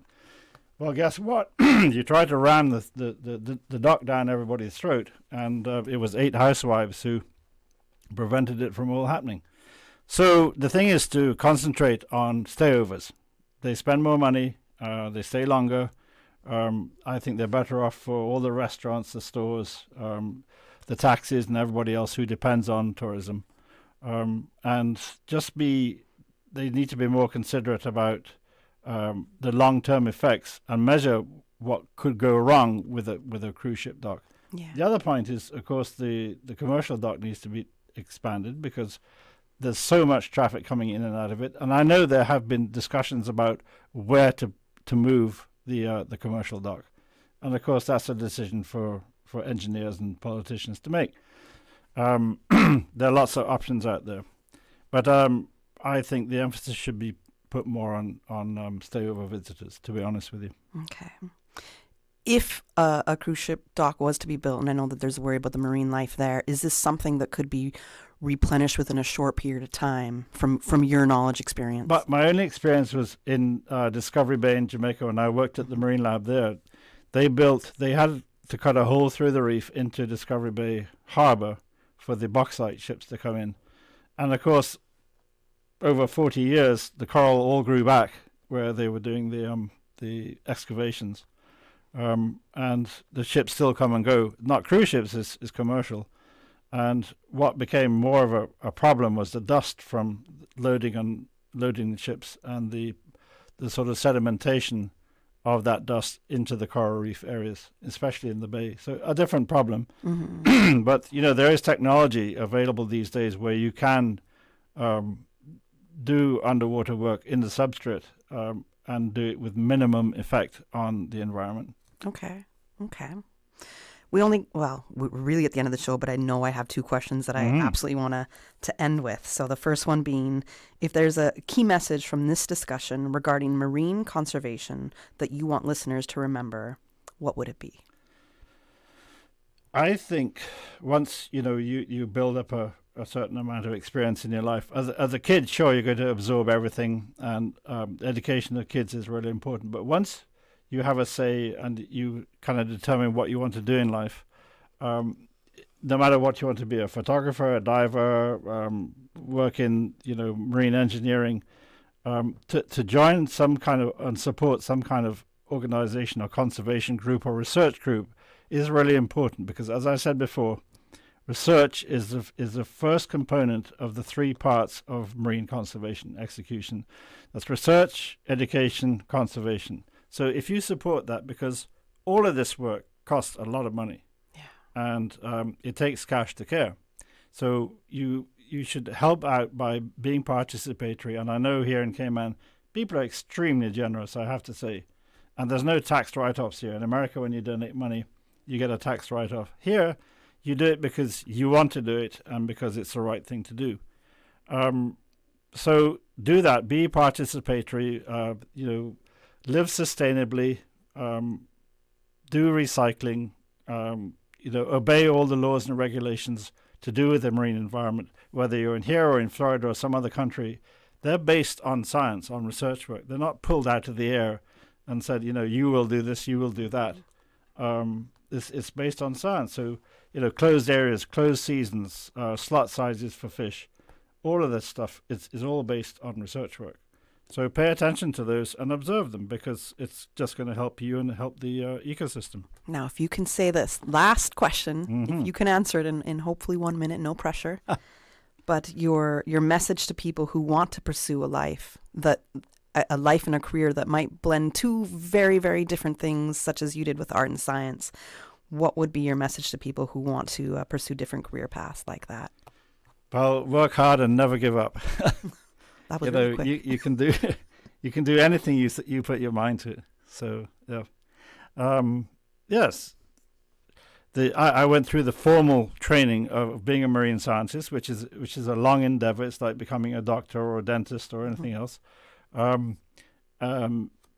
Well, guess what? You tried to ram the dock down everybody's throat, and it was 8 housewives who prevented it from all happening. So the thing is to concentrate on stayovers. They spend more money, they stay longer. I think they're better off for all the restaurants, the stores, the taxis, and everybody else who depends on tourism. And they need to be more considerate about the long-term effects and measure what could go wrong with a cruise ship dock. Yeah. The other point is, of course, the commercial dock needs to be expanded because there's so much traffic coming in and out of it. And I know there have been discussions about where to move the commercial dock. And of course, that's a decision for engineers and politicians to make. There are lots of options out there. But I think the emphasis should be put more on stayover visitors, to be honest with you. Okay. If a cruise ship dock was to be built, and I know that there's a worry about the marine life there, is this something that could be replenished within a short period of time from your knowledge experience? But my only experience was in Discovery Bay in Jamaica when I worked at the Marine Lab there. They had to cut a hole through the reef into Discovery Bay Harbour for the bauxite ships to come in. And of course, over 40 years, the coral all grew back where they were doing the excavations. And the ships still come and go. Not cruise ships, is commercial. And what became more of a problem was the dust from loading the ships and the sort of sedimentation of that dust into the coral reef areas, especially in the bay. So a different problem. Mm-hmm. But, there is technology available these days where you can do underwater work in the substrate and do it with minimum effect on the environment. Okay. We're really at the end of the show, but I know I have 2 questions that I absolutely want to end with. So the first one being, if there's a key message from this discussion regarding marine conservation that you want listeners to remember, what would it be? I think once, you build up a certain amount of experience in your life, as a kid, sure, you're going to absorb everything, and education of kids is really important. But once you have a say and you kind of determine what you want to do in life, no matter what you want to be, a photographer, a diver, work in, marine engineering, to join some kind of and support some kind of organization or conservation group or research group is really important because, as I said before, research is the first component of the 3 parts of marine conservation execution. That's research, education, conservation. So if you support that, because all of this work costs a lot of money, and it takes cash to care, so you should help out by being participatory. And I know here in Cayman, people are extremely generous, I have to say, and there's no tax write-offs here. In America, when you donate money, you get a tax write-off. Here, you do it because you want to do it and because it's the right thing to do. So do that. Be participatory. Live sustainably, do recycling, obey all the laws and regulations to do with the marine environment, whether you're in here or in Florida or some other country. They're based on science, on research work. They're not pulled out of the air and said, you will do this, you will do that. It's based on science. So, closed areas, closed seasons, slot sizes for fish, all of this stuff is all based on research work. So pay attention to those and observe them because it's just going to help you and help the ecosystem. Now, if you can say this last question, if you can answer it in hopefully 1 minute, no pressure, but your message to people who want to pursue a life and a career that might blend 2 very, very different things, such as you did with art and science, what would be your message to people who want to pursue different career paths like that? Well, work hard and never give up. That was really quick. You can do anything you put your mind to. So yes, I went through the formal training of being a marine scientist, which is a long endeavor. It's like becoming a doctor or a dentist or anything else.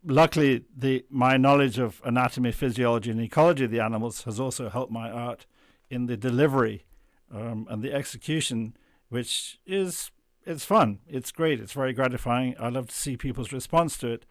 Luckily, my knowledge of anatomy, physiology, and ecology of the animals has also helped my art in the delivery and the execution, which it's fun. It's great. It's very gratifying. I love to see people's response to it.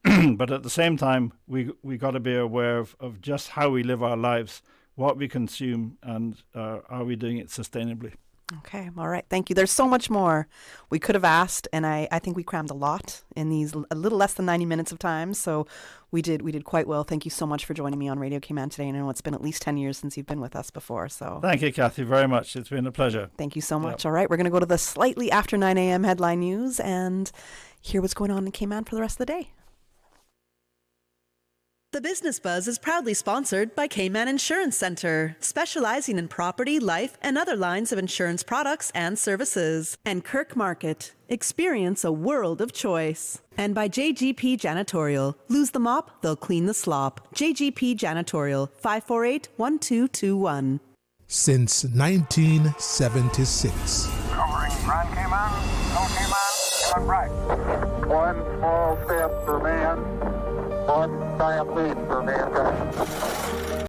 But at the same time, we got to be aware of just how we live our lives, what we consume, and are we doing it sustainably? Okay, all right. Thank you. There's so much more we could have asked, and I think we crammed a lot in these a little less than 90 minutes of time. So we did quite well. Thank you so much for joining me on Radio Cayman today. And I know it's been at least 10 years since you've been with us before. So thank you, Kathy, very much. It's been a pleasure. Thank you so much. All right, we're going to go to the slightly after 9 a.m. headline news and hear what's going on in Cayman for the rest of the day. The Business Buzz is proudly sponsored by Cayman Insurance Center, specializing in property, life, and other lines of insurance products and services. And Kirk Market, experience a world of choice. And by JGP Janitorial, lose the mop, they'll clean the slop. JGP Janitorial, 548-1221. Since 1976. Covering Grand Cayman, no Cayman, Cayman right. One small step for man, one giant leap for mankind.